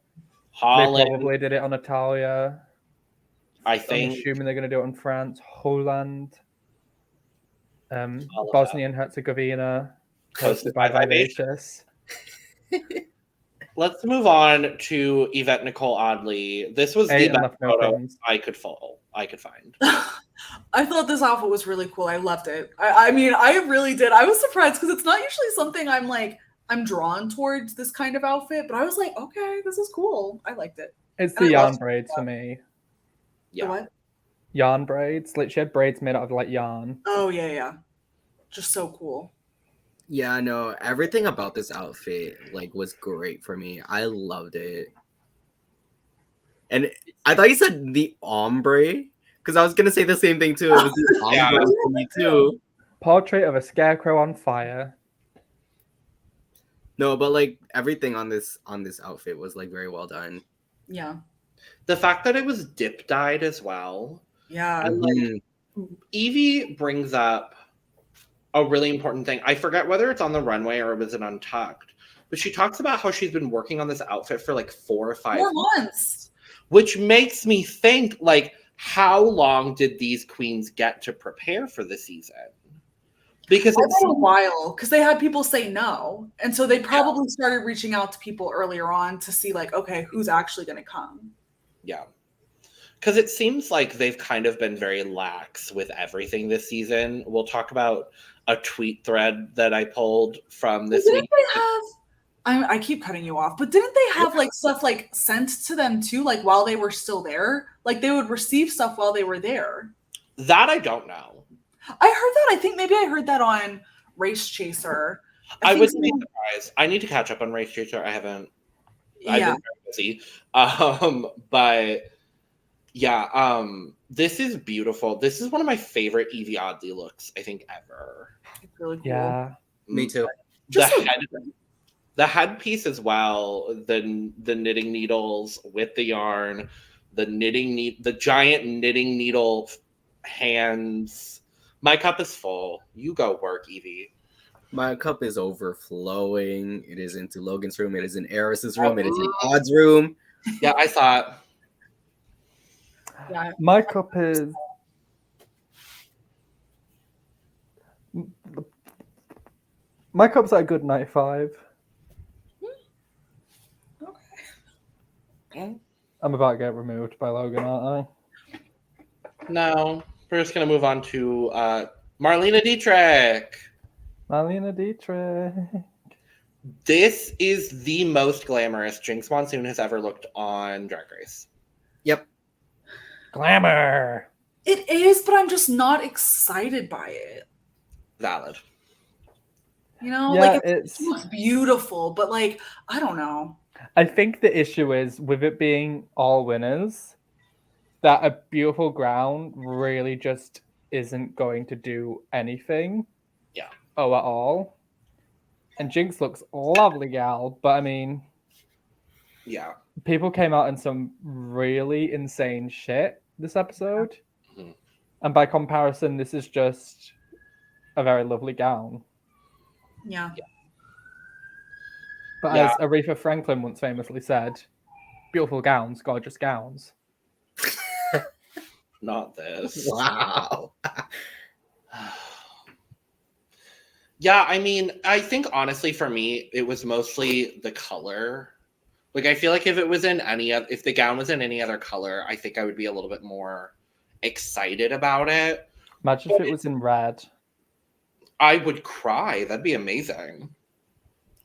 Holland. They probably did it on Italia. I I'm think. assuming they're going to do it on France, Holland, of Bosnia and Herzegovina, Hosted hosted by by Vivacious. Let's move on to Yvette Nicole Oddly. This was the best photo I could find. I thought this outfit was really cool. I loved it. I mean, I really did. I was surprised because it's not usually something I'm drawn towards this kind of outfit, but I was like, okay, this is cool. I liked it. It's the yarn braids for me. Yeah. The what? Yarn braids. Like she had braids made out of like yarn. Oh yeah. Just so cool. Yeah, no, everything about this outfit like was great for me. I loved it. And I thought you said the ombre, because I was gonna say the same thing too. It was the ombre for me too. Portrait of a scarecrow on fire. No, but like everything on this outfit was like very well done. Yeah. The fact that it was dip dyed as well. Yeah. And like Yvie brings up a really important thing. I forget whether it's on the runway or it was in Untucked, but she talks about how she's been working on this outfit for like 4 or 5 months. Which makes me think, like, how long did these queens get to prepare for the season? Because it's a while, because they had people say no. And so they probably started reaching out to people earlier on to see, like, okay, who's actually going to come? Yeah. Because it seems like they've kind of been very lax with everything this season. We'll talk about a tweet thread that I pulled from this Didn't week. they have? I keep cutting you off, but didn't they have like stuff like sent to them too, like while they were still there? Like they would receive stuff while they were there. That I don't know. I heard that. I think maybe I heard that on Race Chaser. I wouldn't be surprised. I need to catch up on Race Chaser. I haven't. I've been very busy. But yeah, this is beautiful. This is one of my favorite Yvie Oddly looks, I think, ever. It's really cool. Yeah. Me too. The headpiece as well, the knitting needles with the yarn, the giant knitting needle hands. My cup is full. You go work, Yvie. My cup is overflowing. It is into Logan's room. It is in Eris's room. It is in Odd's room. Yeah, I saw it. Yeah. My cup is. My cup's at a good 95. Okay. I'm about to get removed by Logan, aren't I? No, we're just gonna move on to Marlena Dietrich. Marlena Dietrich. This is the most glamorous Jinkx Monsoon has ever looked on Drag Race. Yep. Glamour. It is, but I'm just not excited by it. Valid. You know, Yeah, like it looks beautiful, but like I don't know. I think the issue is with it being all winners, that a beautiful ground really just isn't going to do anything. Yeah. Oh, at all. And Jinkx looks lovely, gal. But I mean, yeah, people came out in some really insane shit this episode. Mm-hmm. And by comparison, this is just a very lovely gown. Yeah. But as Aretha Franklin once famously said, beautiful gowns, gorgeous gowns. Not this. Wow. Yeah, I mean, I think honestly for me, it was mostly the color. Like, I feel like if it was in if the gown was in any other color, I think I would be a little bit more excited about it. Imagine if it was in red. I would cry. That'd be amazing.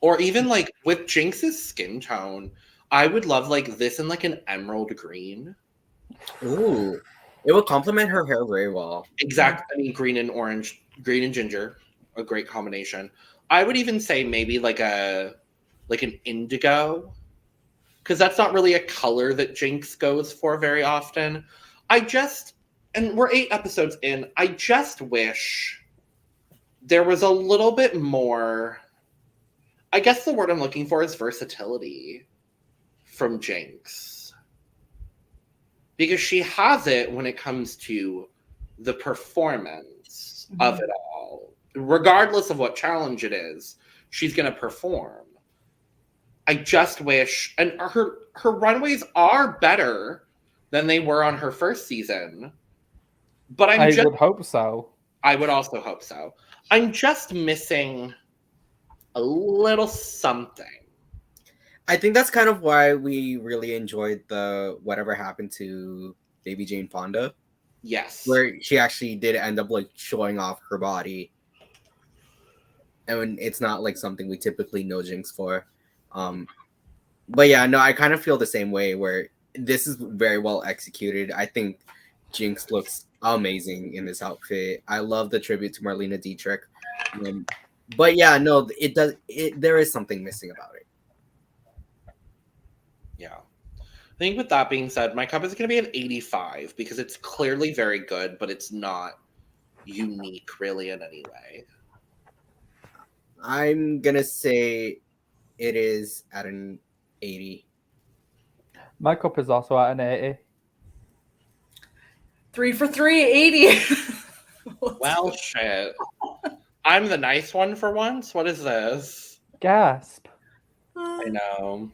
Or even like with Jinkx's skin tone, I would love like this in like an emerald green. Ooh. It would complement her hair very well. Exactly. I mean, green and orange, green and ginger, a great combination. I would even say maybe like an indigo, because that's not really a color that Jinkx goes for very often. And we're 8 episodes in. I just wish there was a little bit more. I guess the word I'm looking for is versatility from Jinkx. Because she has it when it comes to the performance of it all. Regardless of what challenge it is, she's going to perform. I just wish, and her runways are better than they were on her first season. But I would hope so. I would also hope so. I'm just missing a little something. I think that's kind of why we really enjoyed the Whatever Happened to Baby Jane Fonda. Yes. Where she actually did end up like showing off her body. And it's not like something we typically know Jinkx for. But yeah, no, I kind of feel the same way where this is very well executed. I think Jinkx looks amazing in this outfit. I love the tribute to Marlena Dietrich. But yeah, no, there is something missing about it. Yeah. I think with that being said, my cup is going to be an 85 because it's clearly very good, but it's not unique really in any way. I'm going to say it is at an 80. My cup is also at an 80. 3 for 3, 80. Well, shit. I'm the nice one for once. What is this? Gasp. I know.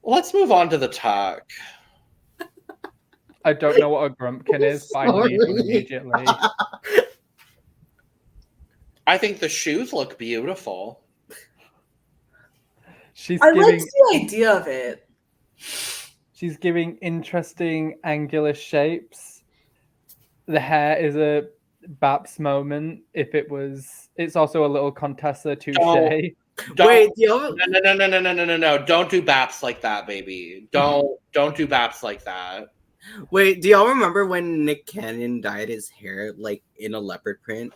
Let's move on to the talk. I don't know what a grumpkin is, but I need one immediately. I think the shoes look She's I giving. like the idea of it. She's She's giving interesting angular shapes. The hair is a Baps moment. It's also a little Contessa touche. Wait, No. Don't do baps like that, baby. Don't do baps like that. Wait, do y'all remember when Nick Cannon dyed his hair like in a leopard print?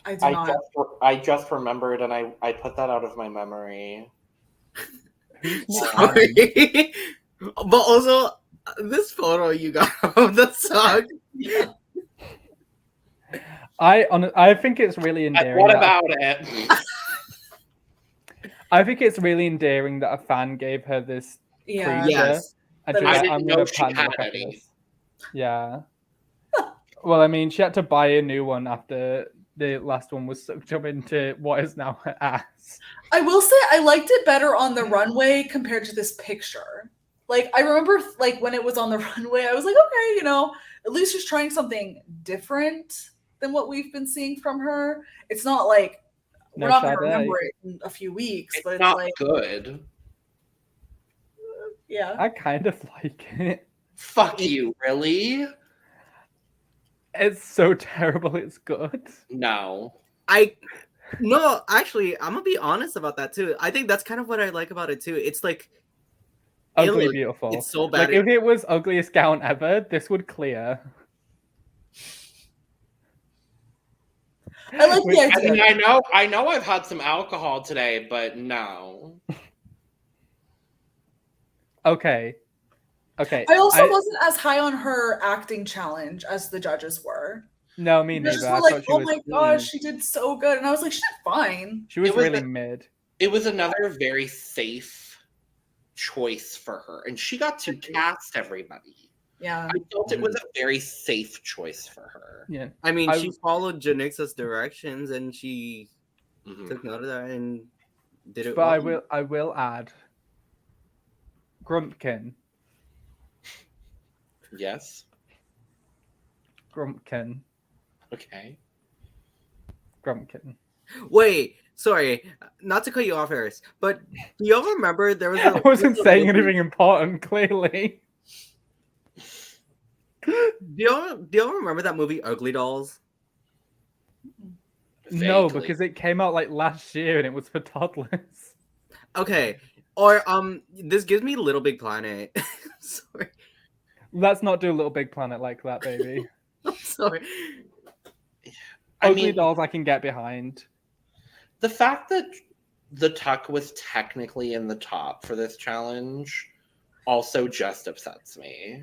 I do not. I just remembered, and I put that out of my memory. Sorry. But also, this photo you got of the song. Yeah. I think it's really endearing. What about it? I think it's really endearing that a fan gave her this Yeah. creature. Yes. And I she was like, didn't I'm know gonna she pan had look at any. this. Yeah. Well, I mean, she had to buy a new one after the last one was sucked up into what is now her ass. I will say I liked it better on the runway compared to this picture. Like I remember like when it was on the runway, I was like, okay, you know, at least she's trying something different than what we've been seeing from her. It's not like we're not gonna remember it in a few weeks, but it's not like good. yeah. I kind of like it. Fuck you, really? It's so terrible, it's good. No. No, actually, I'm gonna be honest about that too. I think that's kind of what I like about it too. It's like Ugly beautiful. It's so bad. Like if it was ugliest gown ever, this would clear. I like the I idea. mean, I know I've had some alcohol today, but no. Okay. I also wasn't as high on her acting challenge as the judges were. No, me The neither. judges I were thought like, she oh was, my gosh, she did so good. And I was like, she did fine. she was It was really a- mid. It was another very safe choice for her, and she got to cast everybody. Yeah. I felt it was a very safe choice for her. Yeah. I mean, I- she followed Janicza's directions and she Mhm. took note of that and did it. But well. I will add Grumpkin. Yes. Grumpkin. Okay. Grumpkin. Wait, sorry, not to cut you off, Eris, but do y'all remember there was I wasn't saying anything important, clearly. Do y'all remember that movie Ugly Dolls? No, Vaguely. because it came out like last year and it was for toddlers. Okay, or this gives me Little Big Planet. Sorry, Let's not do Little Big Planet like that, baby. I'm sorry. Ugly Dolls I can get behind. The fact that the tuck was technically in the top for this challenge also just upsets me.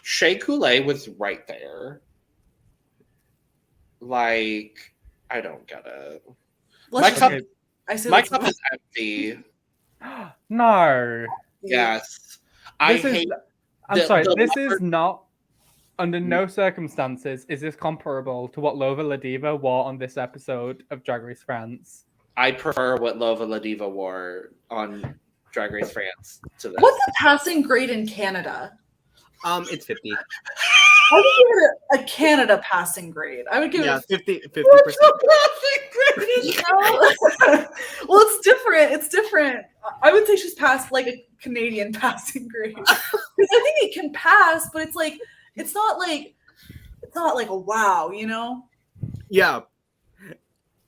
Shea Coulee was right there. Like, I don't get it. Let's My cup- Okay. I say My let's cup move. is empty. No. Yes. I'm the- sorry, the this leopard- is not, under no circumstances, is this comparable to what Lova La Diva wore on this episode of Drag Race France. I prefer what Lova La Diva wore on Drag Race France to this. What's the passing grade in Canada? It's 50. I would give it a Canada passing grade. I would give Yeah, it 50%. well, it's different. It's different. I would say she's passed like a Canadian passing grade. Because I think it can pass, but it's not like a wow, you know? Yeah.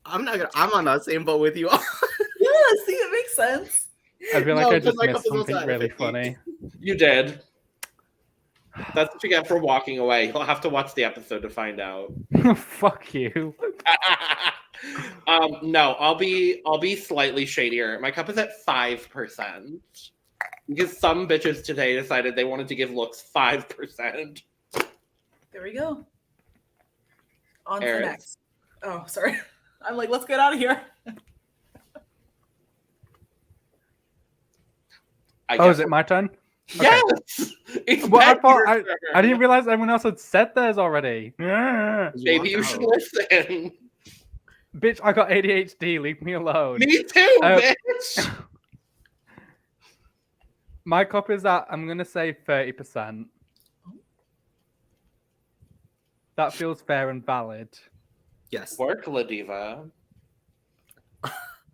I'm on that same boat with you. Yeah, see, it makes sense. I feel like No, I just because my cup missed is also something at really 50. funny. You did. That's what you get for walking away. You'll have to watch the episode to find out. Fuck you. No, I'll be slightly shadier. My cup is at 5%. Because some bitches today decided they wanted to give looks 5%. There we go. On to the Eris. next. Oh, sorry. I'm like, let's get out of here. Oh, is it my turn? Yes! It's Well, I Becky's thought turn. I didn't realize everyone else had said theirs already. Maybe you should listen. Bitch, I got ADHD. Leave me alone. Me too, Uh, bitch! My cup is at, I'm going to say 30%. That feels fair and valid. Yes. Work, La Diva.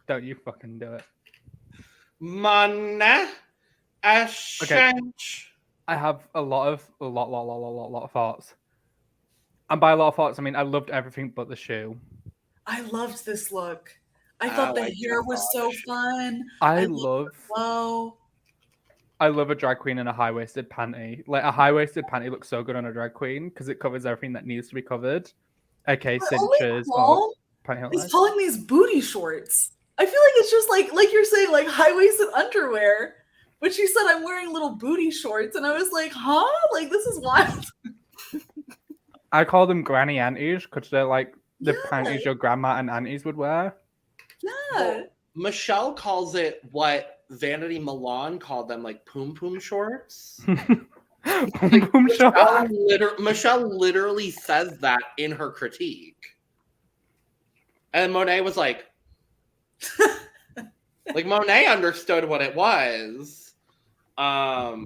Don't you fucking do it. Monet X Change. I have a lot of thoughts. And by a lot of thoughts, I mean I loved everything but the shoe. I loved this look. I thought the hair was so fun. I love a drag queen in a high-waisted panty. Like a high-waisted panty looks so good on a drag queen because it covers everything that needs to be covered. Okay, cinches. He's calling these booty shorts. I feel like it's just like you're saying, like high-waisted underwear. But she said I'm wearing little booty shorts, and I was like, huh? Like this is wild. I call them granny aunties because they're like the panties your grandma and aunties would wear. Yeah. Well, Michelle calls it what Vanity Milan called them, like poom poom shorts. Poom shorts. Michelle literally says that in her critique. And Monet was like, like Monet understood what it was. But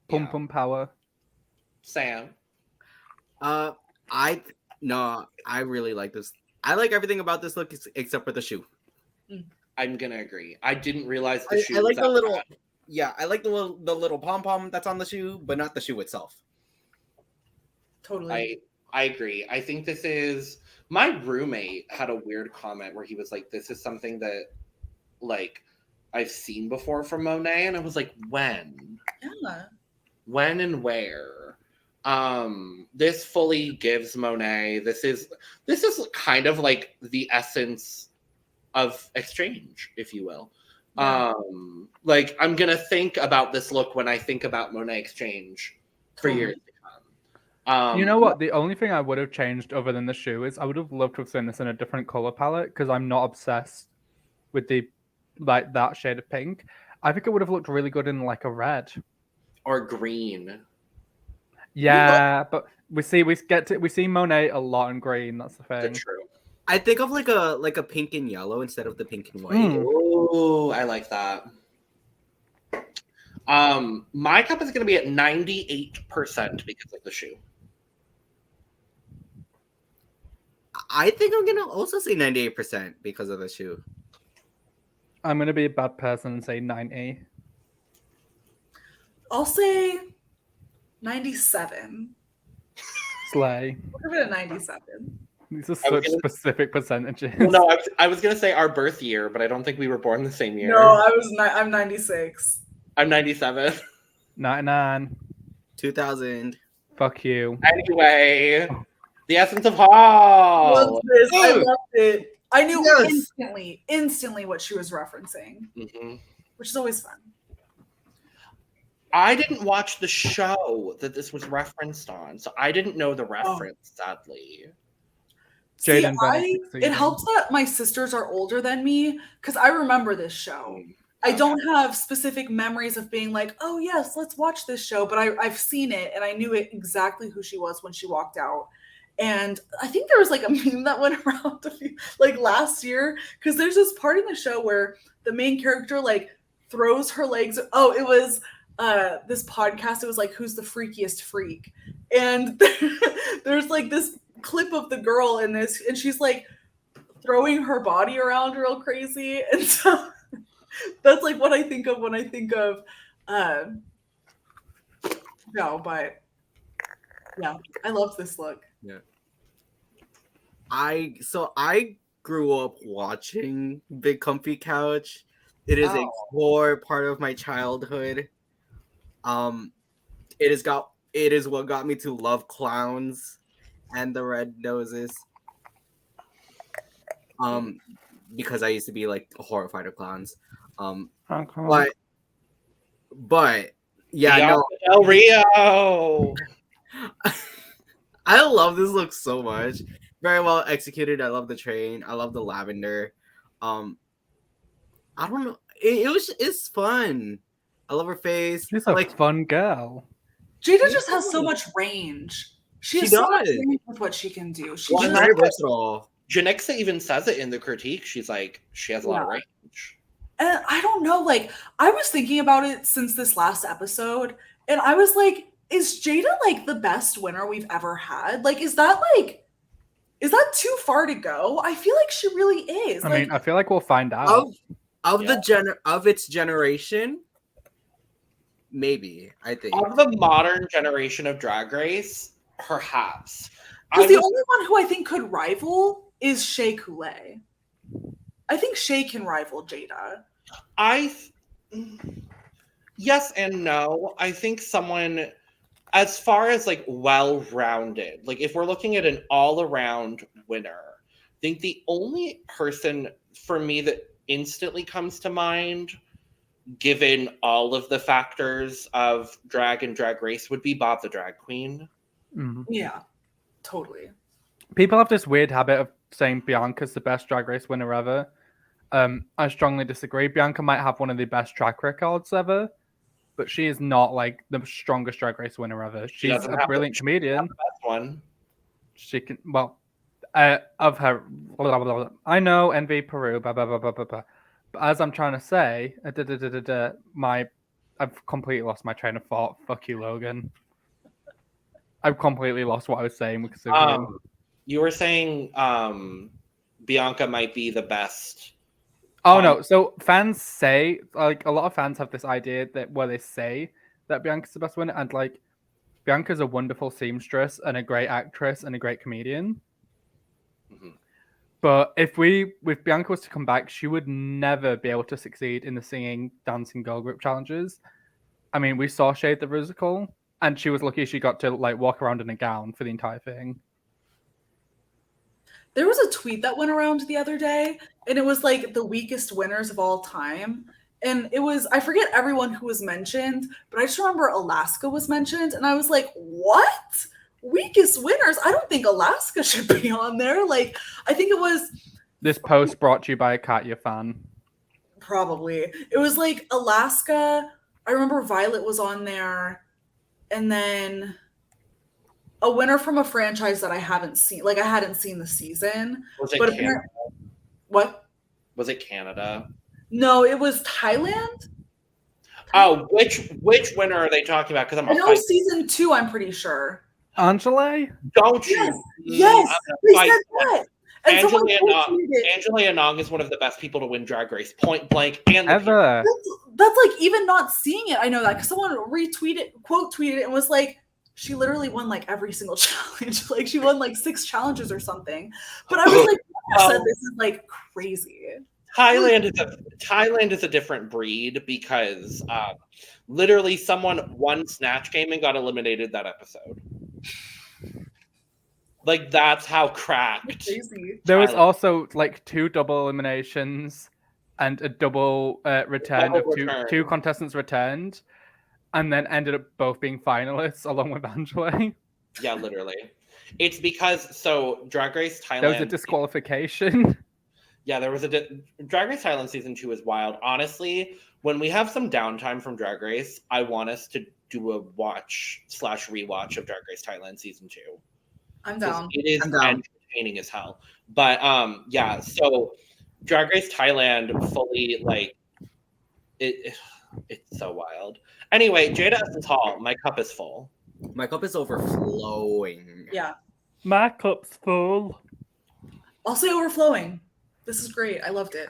Pum pum power. Sam. I really like this. I like everything about this look except for the shoe. I'm gonna agree. I didn't realize the shoe. I like the little bad. Yeah, I like the little pom-pom that's on the shoe, but not the shoe itself. Totally. I agree. I think this is my roommate had a weird comment where he was like, this is something that like I've seen before from Monet, and I was like, when? Yeah. When and where? This fully gives Monet. This is kind of like the essence of Exchange, if you will. Yeah. Like I'm gonna think about this look when I think about Monet Exchange for years to come. You know what? The only thing I would have changed other than the shoe is I would have loved to have seen this in a different color palette because I'm not obsessed with that shade of pink. I think it would have looked really good in like a red or green. Yeah, but we see Monet a lot in green. That's the thing. That's true. I think of like a pink and yellow instead of the pink and white. Oh, I like that. My cup is going to be at 98% because of the shoe. I think I'm gonna also say 98% because of the shoe. I'm gonna be a bad person and say 90. I'll say 97. Slay. We'll give it a 97. These are such specific percentages. Well, no, I was gonna say our birth year, but I don't think we were born the same year. No, I'm 96. I'm 97. 99. 2000. Fuck you. Anyway, the essence of Hall. I loved this. I loved it. I knew instantly what she was referencing, which is always fun. I didn't watch the show that this was referenced on, so I didn't know the reference, sadly. See, it helps that my sisters are older than me because I remember this show. I don't have specific memories of being like, oh, yes, let's watch this show. But I've seen it and I knew exactly who she was when she walked out. And I think there was like a meme that went around like last year because there's this part in the show where the main character like throws her legs. Oh, it was this podcast. It was like, who's the freakiest freak? And there's like this clip of the girl in this and she's like throwing her body around real crazy. And so that's like what I think of when I think of no, but yeah, I love this look. Yeah. I grew up watching Big Comfy Couch. It is a core part of my childhood. It is what got me to love clowns and the red noses. Because I used to be like horrified of clowns. But yeah, Del Rio. I love this look so much. Very well executed. I love the train. I love the lavender. I don't know. It's fun. I love her face. She's a fun girl. Jaida just has so much range. She has so much range with what she can do. She's very versatile. Janicza even says it in the critique. She's like, she has a lot of range. And I don't know, like, I was thinking about it since this last episode, and I was like, is Jaida like the best winner we've ever had? Like, is that too far to go? I feel like she really is. I mean, I feel like we'll find out. of of its generation. Maybe, I think. Of the modern generation of Drag Race, perhaps. Because the only one who I think could rival is Shea Coulee. I think Shea can rival Jaida. Yes and no. I think someone, as far as like well-rounded, like if we're looking at an all-around winner, I think the only person for me that instantly comes to mind, given all of the factors of drag and Drag Race, would be Bob the Drag Queen. Mm-hmm. Yeah, totally. People have this weird habit of saying Bianca's the best Drag Race winner ever. I strongly disagree. Bianca might have one of the best track records ever, but she is not like the strongest Drag Race winner ever. She's a brilliant comedian. The best one. She can, of her, blah, blah, blah. I know, envy Peru, blah, blah, blah, blah, blah, blah. But as I'm trying to say, I've completely lost my train of thought. Fuck you, Logan. I've completely lost what I was saying because of you. You were saying Bianca might be the best. Oh no! So fans say, like, a lot of fans have this idea that where they say that Bianca's the best winner, and like Bianca's a wonderful seamstress and a great actress and a great comedian. Mm-hmm. But if Bianca was to come back, she would never be able to succeed in the singing, dancing girl group challenges. I mean, we saw Shade the Musical, and she was lucky she got to like walk around in a gown for the entire thing. There was a tweet that went around the other day, and it was like the weakest winners of all time. And it was, I forget everyone who was mentioned, but I just remember Alaska was mentioned, and I was like, what? Weakest winners? I don't think Alaska should be on there. Like, I think it was... This post brought to you by a Katya fan. Probably. It was like Alaska, I remember Violet was on there, and then... a winner from a franchise that I haven't seen. Like, I hadn't seen the season. Was it Canada? What? Was it Canada? No, it was Thailand. Oh, which winner are they talking about? Because I know season 2, I'm pretty sure. Angela? Don't you? Yes, they said that. And Angela Anong is one of the best people to win Drag Race, point blank. And ever. That's like, even not seeing it, I know that. Because someone quote tweeted it, and was like, she literally won like every single challenge. Like, she won like 6 challenges or something. But I was like, said this is like crazy. Thailand is a different breed because literally someone won Snatch Game and got eliminated that episode. Like, that's how cracked. Crazy. There was also like 2 double eliminations and a double return of two contestants returned. And then ended up both being finalists along with Angela. Yeah, literally. It's because, Drag Race Thailand... There was a disqualification. Yeah, there was Drag Race Thailand season 2 is wild. Honestly, when we have some downtime from Drag Race, I want us to do a watch/rewatch of Drag Race Thailand season 2. I'm down. It is entertaining as hell. But, yeah, so Drag Race Thailand fully, like, it's so wild. Anyway, Jaida Essence Hall, my cup is full. My cup is overflowing. Yeah. My cup's full. I'll say overflowing. This is great. I loved it.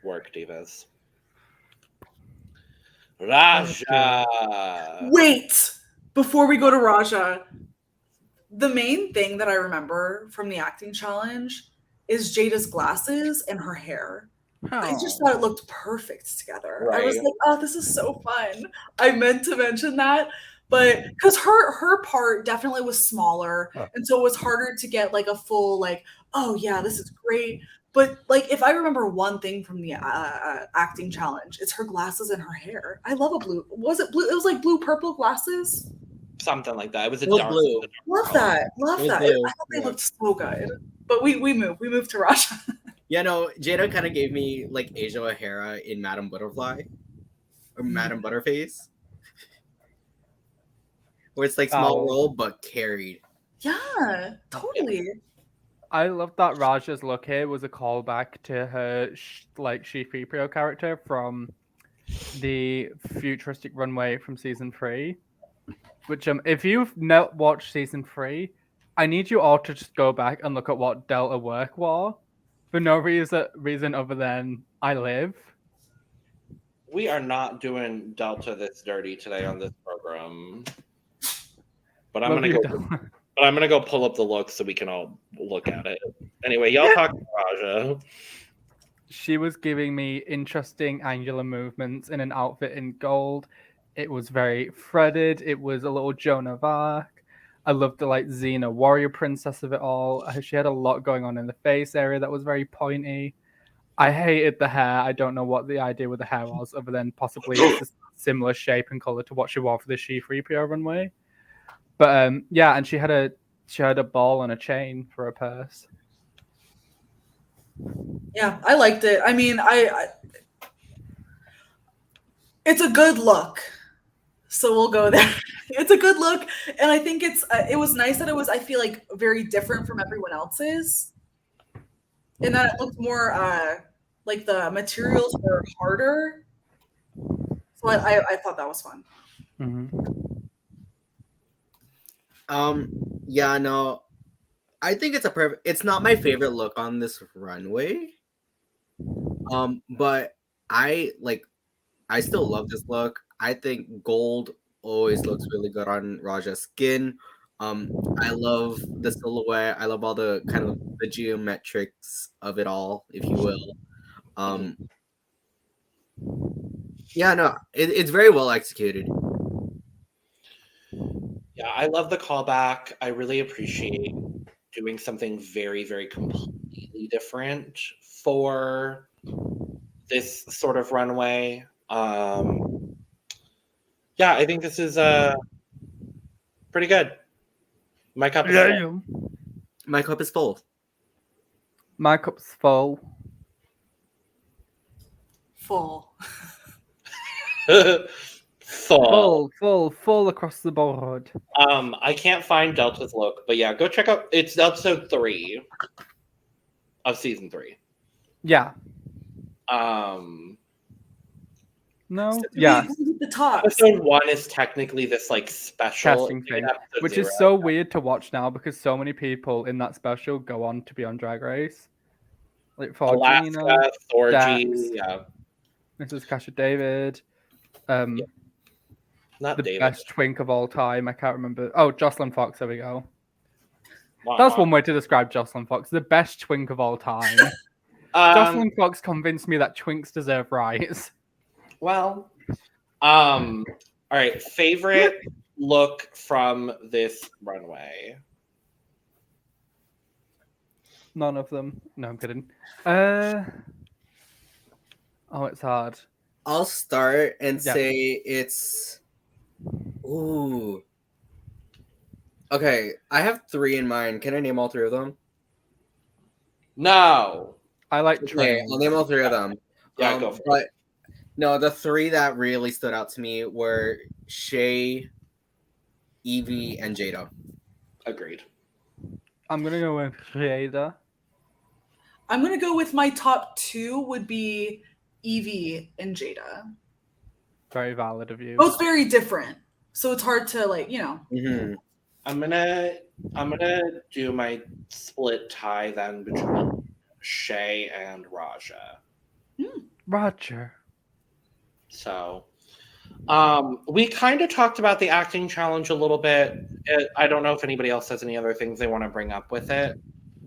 Work, divas. Raja. Wait! Before we go to Raja, the main thing that I remember from the acting challenge is Jada's glasses and her hair. I just thought it looked perfect together. Right. I was like, oh, this is so fun. I meant to mention that, but because her part definitely was smaller, and so it was harder to get like a full like, oh yeah, this is great. But like, if I remember one thing from the acting challenge, it's her glasses and her hair. I love a blue. Was it blue? It was like blue purple glasses. Something like that. It was a dark blue. Love that. Love that. I thought they looked so good. But we moved to Raja. Yeah, no, Jaida kind of gave me like Asia O'Hara in Madame Butterfly or Madame Butterface, where it's like small role but carried. Yeah, totally. I love that Raja's look here was a callback to her She-Free character from the futuristic runway from season 3. Which if you've not watched season 3, I need you all to just go back and look at what Delta work wore. For no reason other than I live. We are not doing Delta this dirty today on this program. But I'm gonna go pull up the look so we can all look at it. Anyway, y'all talk to Raja. She was giving me interesting angular movements in an outfit in gold. It was very threaded. It was a little Joan of Arc. I loved the like Xena warrior princess of it all. She had a lot going on in the face area that was very pointy. I hated the hair. I don't know what the idea with the hair was, other than possibly it's a similar shape and color to what she wore for the She 3PO runway. But yeah, and she had a ball and a chain for a purse. Yeah, I liked it. I mean, I it's a good look. So we'll go there. It's a good look, and I think it was nice that it was, I feel like, very different from everyone else's, in that it looked more like the materials were harder. So I thought that was fun. Mm-hmm. Yeah, no, I think it's not my favorite look on this runway. But I still love this look. I think gold always looks really good on Raja's skin. I love the silhouette. I love all the kind of the geometrics of it all, if you will. Yeah, no, it's very well executed. Yeah, I love the callback. I really appreciate doing something very, very completely different for this sort of runway. Yeah, I think this is pretty good. My cup is full. My cup is full. My cup's full. Full. Full across the board. I can't find Delta's look, but yeah, go check out. It's episode 3 of season 3. Yeah. No. So Yeah. The top. Episode 1 is technically this like special Casting thing, episode which 0. is so weird to watch now because so many people in that special go on to be on Drag Race, like Alaska, Thorgy, yeah. Mrs. Kasha David, Not the David. best twink of all time. I can't remember. Oh, Jocelyn Fox. There we go. Wow. That's one way to describe Jocelyn Fox. The best twink of all time. Jocelyn Fox convinced me that twinks deserve rights. Well, all right. Favorite look from this runway? None of them. No, I'm kidding. Oh, it's hard. I'll start and say it's. Ooh. Okay, I have 3 in mind. Can I name all 3 of them? No. I like Okay, trains. I'll name all 3 of them. Yeah, go for it. But no, the 3 that really stood out to me were Shea, Yvie, and Jaida. Agreed. I'm gonna go with Jaida. I'm gonna go with my top 2 would be Yvie and Jaida. Very valid of you. Both very different, so it's hard to Mm-hmm. I'm gonna do my split tie then between Shea and Raja. Roger. So, we kind of talked about the acting challenge a little bit. I don't know if anybody else has any other things they want to bring up with it,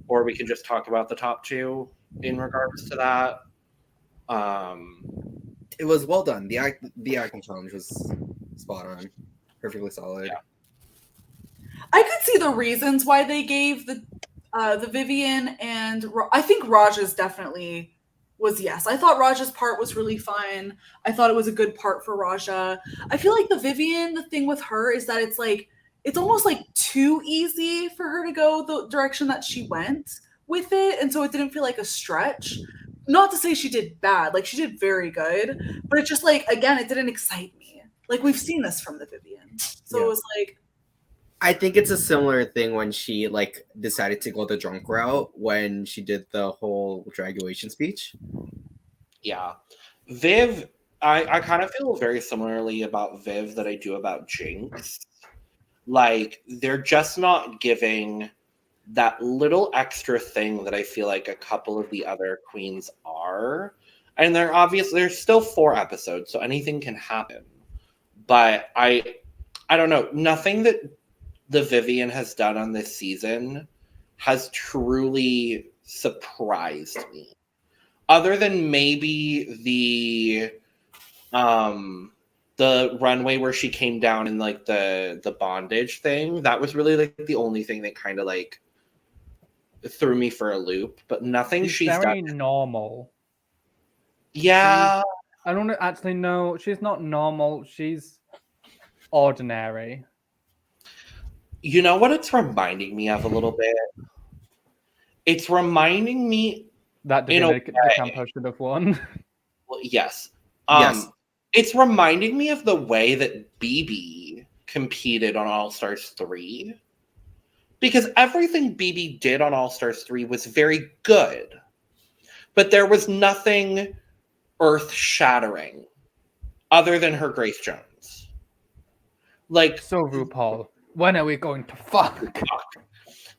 or we can just talk about the top 2 in regards to that. It was well done. The acting challenge was spot on, perfectly solid. Yeah. I could see the reasons why they gave the Vivienne and I think Raja's definitely was yes. I thought Raja's part was really fun. I thought it was a good part for Raja. I feel like the Vivienne, the thing with her is that it's almost like too easy for her to go the direction that she went with it, and so it didn't feel like a stretch. Not to say she did bad, like she did very good, but it's just like, again, it didn't excite me. Like we've seen this from the Vivienne, so it was like. I think it's a similar thing when she decided to go the drunk route when she did the whole graduation speech. Yeah. Viv, I kind of feel very similarly about Viv that I do about Jinkx. Like, they're just not giving that little extra thing that I feel like a couple of the other queens are. And there's still 4 episodes, so anything can happen. But I don't know. Nothing that the Vivienne has done on this season has truly surprised me. Other than maybe the runway where she came down in like the bondage thing. That was really like the only thing that kind of like threw me for a loop. But nothing she's very done. normal. Yeah. I don't actually know. She's not normal. She's ordinary. You know what it's reminding me of a little bit? It's reminding me that the Campo should have won. Well, yes. Yes. It's reminding me of the way that BB competed on All Stars 3. Because everything BB did on All Stars 3 was very good. But there was nothing earth-shattering other than her Grace Jones. Like, so RuPaul, when are we going to fuck?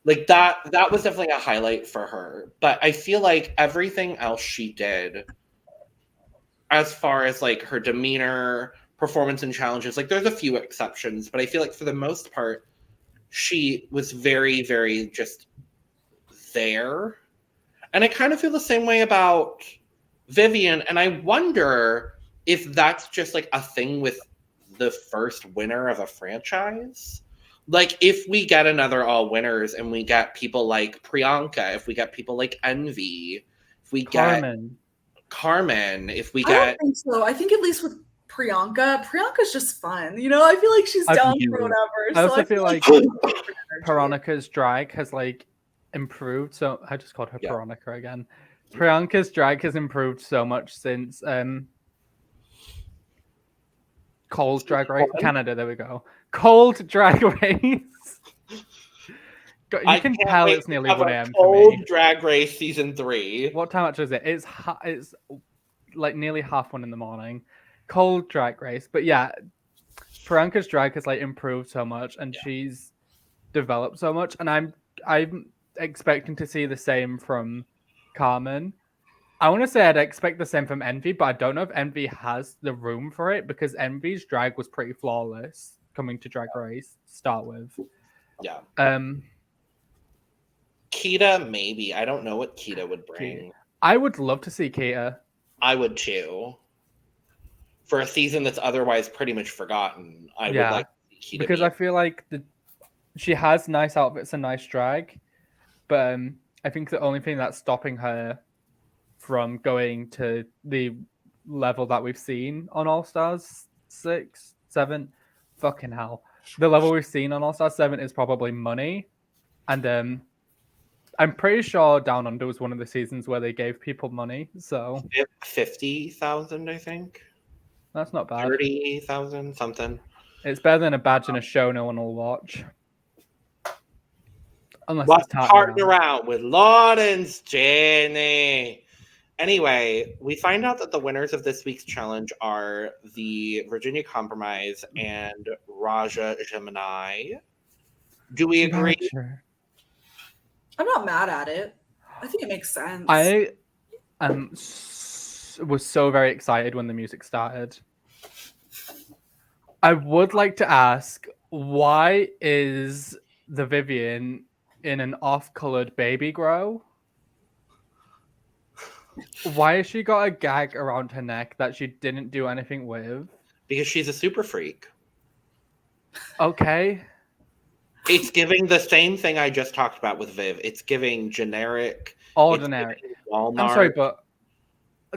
Like that was definitely a highlight for her. But I feel like everything else she did, as far as like her demeanor, performance and challenges, like there's a few exceptions, but I feel like for the most part, she was very, very just there. And I kind of feel the same way about Vivienne. And I wonder if that's just like a thing with the first winner of a franchise. Like if we get another all winners and we get people like Priyanka, if we get people like Envy, if we get Carmen, if we get... I don't think so. I think at least with Priyanka's just fun. You know, I feel like she's down for whatever. I also feel like Veronica's drag has like improved. So I just called her Veronica again. Priyanka's drag has improved so much since Cold Drag Race Canada. There we go. Cold Drag Race. You can tell it's nearly 1 a.m. for me. Cold Drag Race season 3. What time actually is it? It's like nearly 1:30 in the morning. Cold Drag Race, but yeah, Priyanka's drag has like improved so much, and she's developed so much, and I'm expecting to see the same from Carmen. I want to say I'd expect the same from Envy, but I don't know if Envy has the room for it because Envy's drag was pretty flawless coming to Drag Race to start with. Yeah. Kita, maybe. I don't know what Kita would bring. I would love to see Kita. I would too. For a season that's otherwise pretty much forgotten, I would like to see Kita because I feel like she has nice outfits and nice drag, but I think the only thing that's stopping her from going to the level that we've seen on All Stars 6, 7, fucking hell. The level we've seen on All Stars 7 is probably money. And I'm pretty sure Down Under was one of the seasons where they gave people money. So 50,000, I think. That's not bad. 30,000, something. It's better than a badge and a show no one will watch. Unless What's it's partner out with Lawrence Jenny. Anyway, we find out that the winners of this week's challenge are the Virginia Compromise and Raja Gemini. Do we agree? Sure. I'm not mad at it. I think it makes sense. I was so very excited when the music started. I would like to ask, why is the Vivienne in an off-colored baby grow? Why has she got a gag around her neck that she didn't do anything with? Because she's a super freak. Okay. It's giving the same thing I just talked about with Viv. It's giving generic. Ordinary. Walmart. I'm sorry, but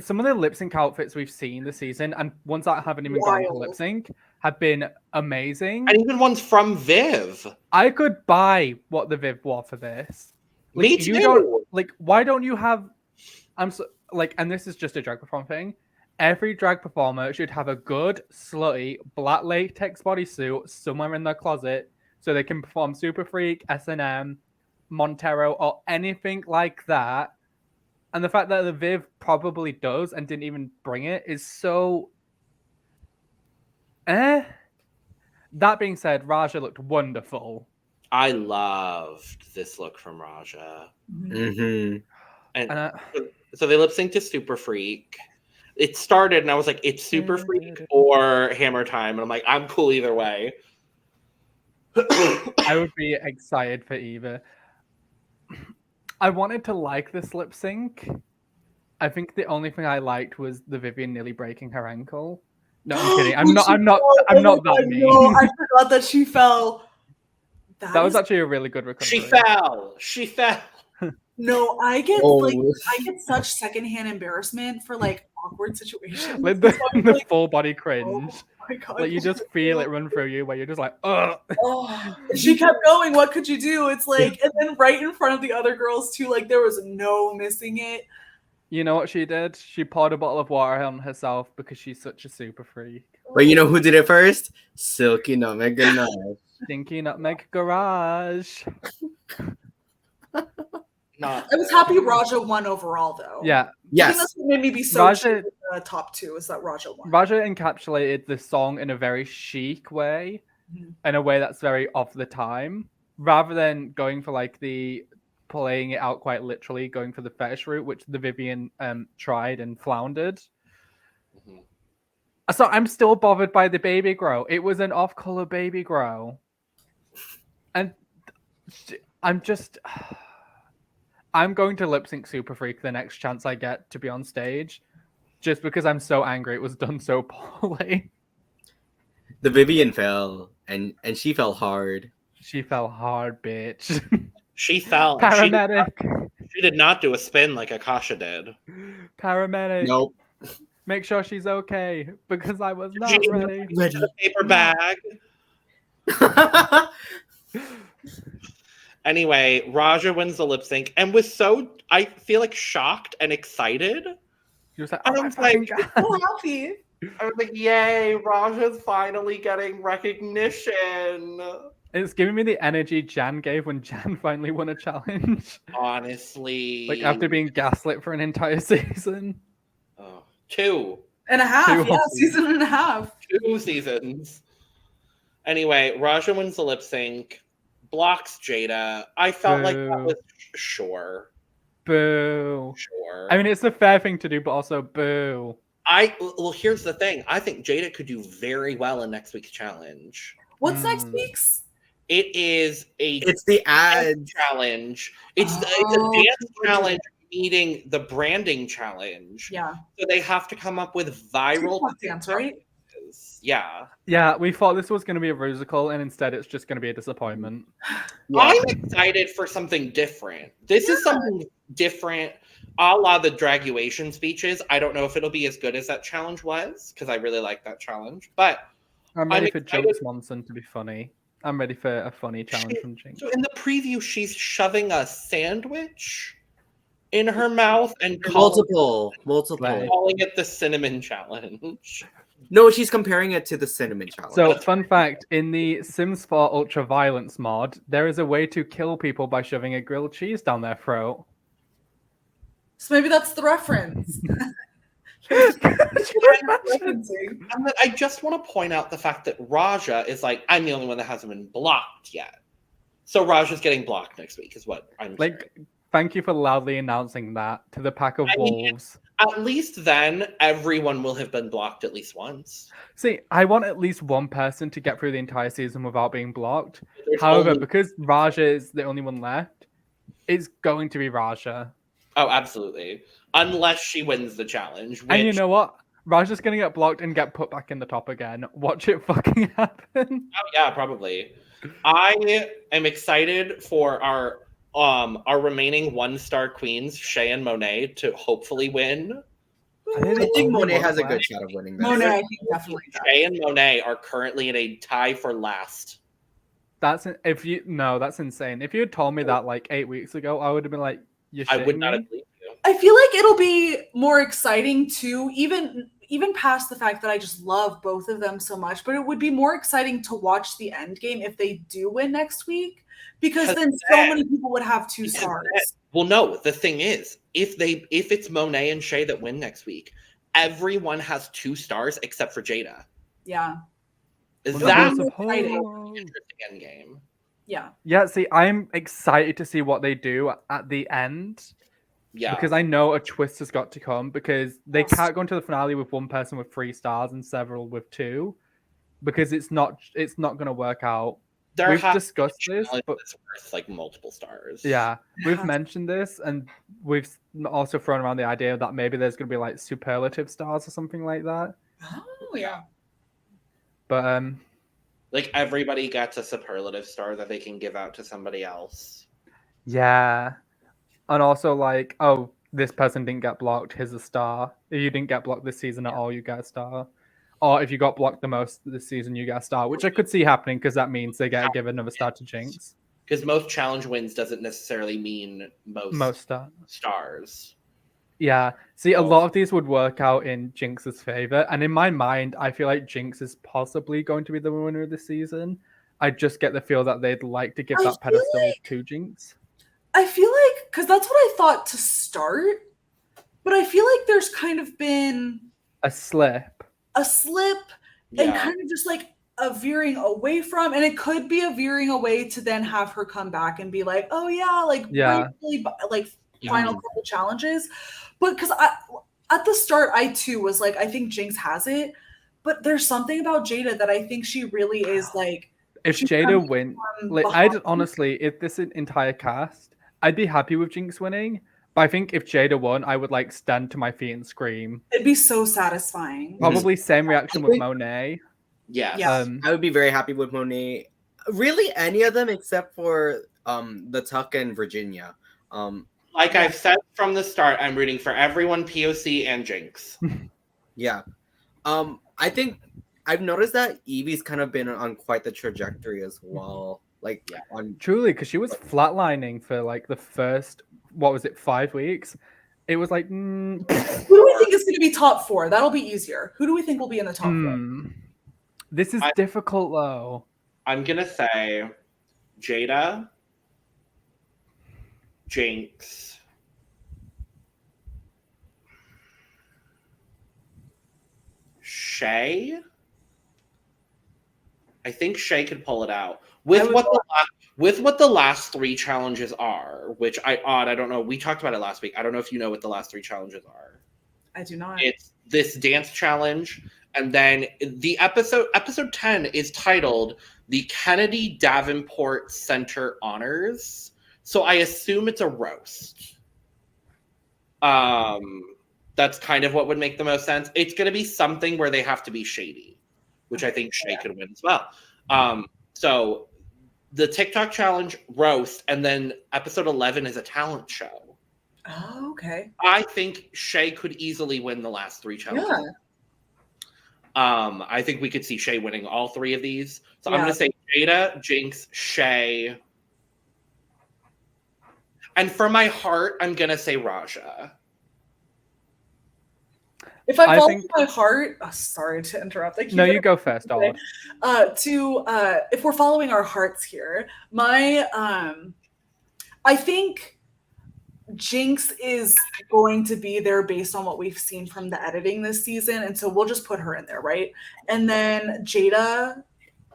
some of the lip sync outfits we've seen this season, and ones that haven't even gone to lip sync, have been amazing. And even ones from Viv. I could buy what the Viv wore for this. Like, Me too. You don't, why don't you have... and this is just a drag performer thing. Every drag performer should have a good, slutty, black latex bodysuit somewhere in their closet so they can perform Super Freak, S&M, Montero, or anything like that. And the fact that the Viv probably does and didn't even bring it is so... That being said, Raja looked wonderful. I loved this look from Raja. Mm-hmm. And so they lip synced to Super Freak. it started and I was like, it's Super Freak or Hammer Time. And I'm like, I'm cool either way. I would be excited for Yvie. I wanted to like this lip sync. I think the only thing I liked was the Vivienne nearly breaking her ankle. No, I'm kidding. I'm not that mean. No, I forgot that she fell. That was actually a really good recovery. She fell. No, I get such secondhand embarrassment for like awkward situations. Like the full body cringe. Oh my God. Like you just feel it run through you where you're just like, ugh. Oh, she kept going. What could you do? It's like, and then right in front of the other girls too. Like there was no missing it. You know what she did? She poured a bottle of water on herself because she's such a super freak. But you know who did it first? Silky Nutmeg Ganache. Stinky Nutmeg Garage. Not. I was happy Raja won overall, though. Yeah. I Yes. think that's what made me be so Raja- cheered with the top two is that Raja won. Raja encapsulated the song in a very chic way, in a way that's very of the time, rather than going for like the playing it out quite literally, going for the fetish route, which the Vivienne tried and floundered. Mhm. So I'm still bothered by the baby grow. It was an off-color baby grow, and I'm going to lip sync Super Freak the next chance I get to be on stage, just because I'm so angry it was done so poorly. The Vivienne fell, and she fell hard. She fell hard, bitch. She fell. Paramedic. She did not do a spin like Akasha did. Paramedic. Nope. Make sure she's okay, because I was not She- ready. The paper bag. Anyway, Raja wins the lip sync and was so, I feel like, shocked and excited. She was like, I oh my was fucking like, God. So happy. I was like, yay, Raja's finally getting recognition. It's giving me the energy Jan gave when Jan finally won a challenge. Honestly. Like after being gaslit for an entire season. Oh, 2 And a half, Two yeah, whole season and a half. 2 seasons. Anyway, Raja wins the lip sync, blocks Jaida. I felt like that Boo. was sure. Boo. Sure. I mean, it's the fair thing to do, but also boo. Well, here's the thing. I think Jaida could do very well in next week's challenge. What's next week's? It is It's the ad. dance challenge. It's a dance challenge meeting the branding challenge. Yeah. So they have to come up with viral TikTok dance, right? Yeah. Yeah, we thought this was going to be a musical, and instead it's just going to be a disappointment. I'm excited for something different. This is something different, a la the Draguation speeches. I don't know if it'll be as good as that challenge was, because I really like that challenge. But I'm ready for excited. Jinkx Monsoon to be funny. I'm ready for a funny challenge from Jinkx. So in the preview, she's shoving a sandwich in her mouth and Multiple. calling it the cinnamon challenge. No, she's comparing it to the cinnamon challenge. So, fun fact, in the Sims 4 Ultra Violence mod, there is a way to kill people by shoving a grilled cheese down their throat. So maybe that's the reference. And then I just want to point out the fact that Raja is like, I'm the only one that hasn't been blocked yet. So Raja's getting blocked next week, is what I'm hearing. Thank you for loudly announcing that to the pack of wolves. At least then, everyone will have been blocked at least once. See, I want at least one person to get through the entire season without being blocked. There's However, only- because Raja is the only one left, it's going to be Raja. Oh, absolutely. Unless she wins the challenge. And you which- know what? Raja's going to get blocked and get put back in the top again. Watch it fucking happen. Oh, yeah, probably. I am excited for our remaining 1-star queens, Shea and Monet, to hopefully win. I think Monet has a good shot of winning this. Monet, I think definitely. Shea and Monet are currently in a tie for last. That's insane. If you had told me that like 8 weeks ago, I would have been like, "You're I would shitting not me?" have believed you. I feel like it'll be more exciting too, even past the fact that I just love both of them so much. But it would be more exciting to watch the end game if they do win next week, because then so many people would have 2 stars. Well, no, the thing is, if it's Monet and Shea that win next week, everyone has 2 stars except for Jaida. Yeah. Is Well, that no, an suppose. interesting end game? Yeah. Yeah, see, I'm excited to see what they do at the end. Yeah. Because I know a twist has got to come, because they can't go into the finale with one person with 3 stars and several with 2, because it's not going to work out. We've discussed this, but it's worth like multiple stars. Yeah, we've mentioned this, and we've also thrown around the idea that maybe there's going to be like superlative stars or something like that. Oh yeah. But like everybody gets a superlative star that they can give out to somebody else. Yeah, and also like, oh, this person didn't get blocked, here's a star. If you didn't get blocked this season at all, you get a star. Or if you got blocked the most this season, you get a star, which I could see happening, because that means they get to give another star to Jinkx. Because most challenge wins doesn't necessarily mean most stars. Yeah. See, a lot of these would work out in Jinkx's favor. And in my mind, I feel like Jinkx is possibly going to be the winner of the season. I just get the feel that they'd like to give that pedestal to Jinkx. I feel like, because that's what I thought to start, but I feel like there's kind of been a slip and kind of just like a veering away from, and it could be a veering away to then have her come back and be like, oh yeah, like really, like final couple challenges. But because at the start, I too was like, I think Jinkx has it, but there's something about Jaida that I think she really is like. If Jaida wins, like I'd honestly, if this entire cast, I'd be happy with Jinkx winning. But I think if Jaida won, I would like stand to my feet and scream. It'd be so satisfying. Probably same reaction with Monet. Yeah. I would be very happy with Monet. Really, any of them except for the Tuck and Virginia. Like I've said from the start, I'm rooting for everyone, POC and Jinkx. Yeah. I think I've noticed that Yvie's kind of been on quite the trajectory as well. Like, truly, because she was flatlining for like the first, 5 weeks? It was like, Who do we think is going to be top 4? That'll be easier. Who do we think will be in the top 4? This is difficult, though. I'm going to say Jaida, Jinkx, Shea. I think Shea could pull it out. With what the last 3 challenges are, which I don't know. We talked about it last week. I don't know if you know what the last 3 challenges are. I do not. It's this dance challenge, and then the episode 10 is titled the Kennedy Davenport Center Honors. So I assume it's a roast. That's kind of what would make the most sense. It's going to be something where they have to be shady, which I think Shea could win as well. So the TikTok challenge, roast, and then episode 11 is a talent show. Oh, okay. I think Shea could easily win the last 3 challenges. Yeah. I think we could see Shea winning all 3 of these. So I'm going to say Jaida, Jinkx, Shea. And for my heart, I'm going to say Raja. If I follow my heart, sorry to interrupt. No, you go first, Olive. If we're following our hearts here, I think Jinkx is going to be there based on what we've seen from the editing this season, and so we'll just put her in there, right? And then Jaida,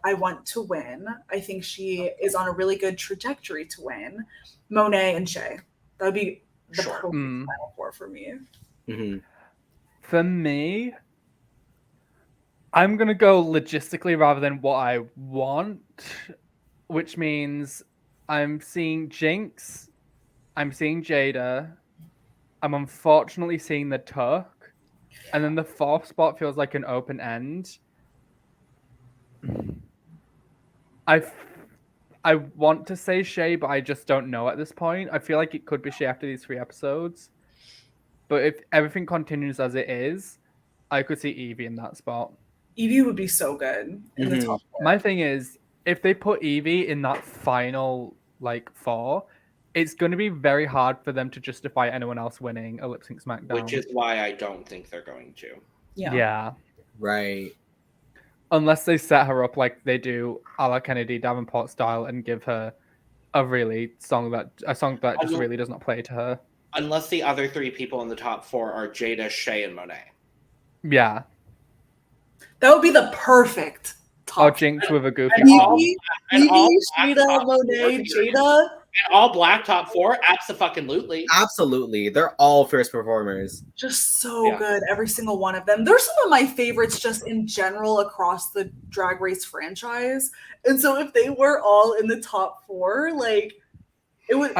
I want to win. I think she is on a really good trajectory to win. Monet and Shea. That would be the perfect final 4 for me. Mm-hmm. For me, I'm going to go logistically rather than what I want, which means I'm seeing Jinkx, I'm seeing Jaida, I'm unfortunately seeing the Tuck, and then the 4th spot feels like an open end. I want to say Shea, but I just don't know at this point. I feel like it could be Shea after these 3 episodes. But if everything continues as it is, I could see Yvie in that spot. Yvie would be so good in the top 4. My thing is, if they put Yvie in that final 4, it's going to be very hard for them to justify anyone else winning a Lip Sync SmackDown. Which is why I don't think they're going to. Yeah. Right. Unless they set her up like they do a la Kennedy Davenport style and give her a song that just really does not play to her. Unless the other 3 people in the top 4 are Jaida, Shea, and Monet. Yeah. That would be the perfect top. Jinkx with a goofy Yvie, Jaida, Monet, Jaida. all black top 4, abso-fucking-lutely. Absolutely. They're all fierce performers. Just so good, every single one of them. They're some of my favorites just in general across the Drag Race franchise. And so if they were all in the top 4, like that would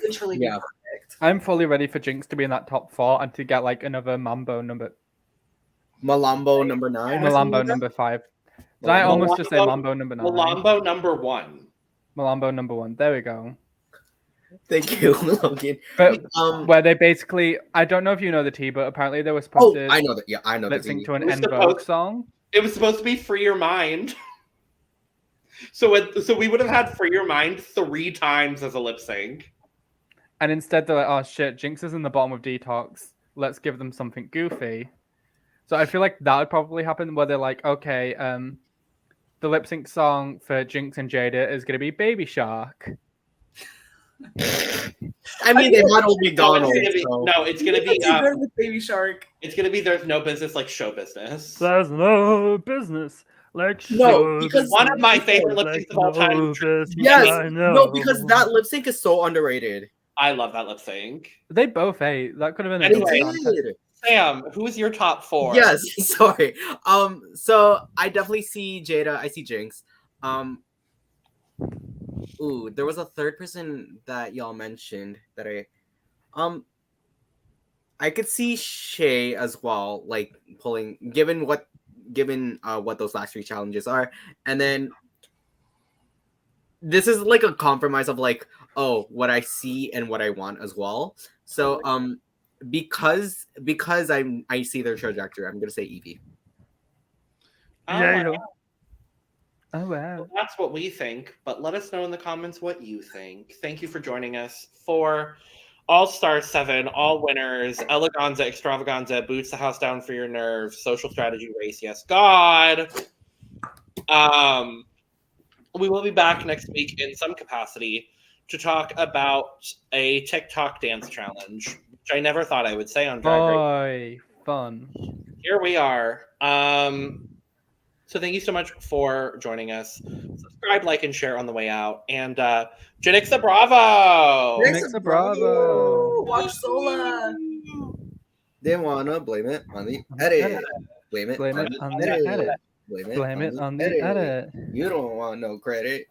literally be perfect. I'm fully ready for Jinkx to be in that top 4 and to get like another Malambo number 9. Malambo number 5. Did I almost just say Mambo number 9? Malambo number 1. Malambo number 1. There we go. Thank you, Logan. But where they basically, I don't know if you know the tea, but apparently they were supposed to. I know that. Yeah, I know. Lip sync to an En Vogue song. It was supposed to be Free Your Mind. So we would have had Free Your Mind 3 times as a lip sync. And instead they're like, oh shit, Jinkx is in the bottom of Detox. Let's give them something goofy. So I feel like that would probably happen where they're like, okay, the lip sync song for Jinkx and Jaida is going to be Baby Shark. I mean, they had Old McDonald. No, it's going to be Baby Shark. It's going to be There's No Business Like Show Business. There's no business like show. No, because one of my favorite lip syncs of all time. Yes, no, because that lip sync is so underrated. I love that lip sync. They both ate. That could have been anyway. Sam, who is your top 4? Yes, sorry. So I definitely see Jaida. I see Jinkx. Ooh, there was a third person that y'all mentioned that I could see Shea as well, like pulling, given what those last 3 challenges are, and then this is like a compromise of like, oh, what I see and what I want as well. So because I see their trajectory, I'm gonna say Yvie. Oh wow. Well, that's what we think, but let us know in the comments what you think. Thank you for joining us for All-Star 7, all winners, Eleganza, Extravaganza, Boots the House Down for Your Nerves, Social Strategy Race, Yes God. We will be back next week in some capacity to talk about a TikTok dance challenge, which I never thought I would say on Drag Race. Fun. Here we are. So thank you so much for joining us. Subscribe, like, and share on the way out. And Janicza Bravo! Janicza Bravo! Watch Sola! They wanna blame it on the edit. Blame it on the edit. Blame it on the edit. You don't want no credit.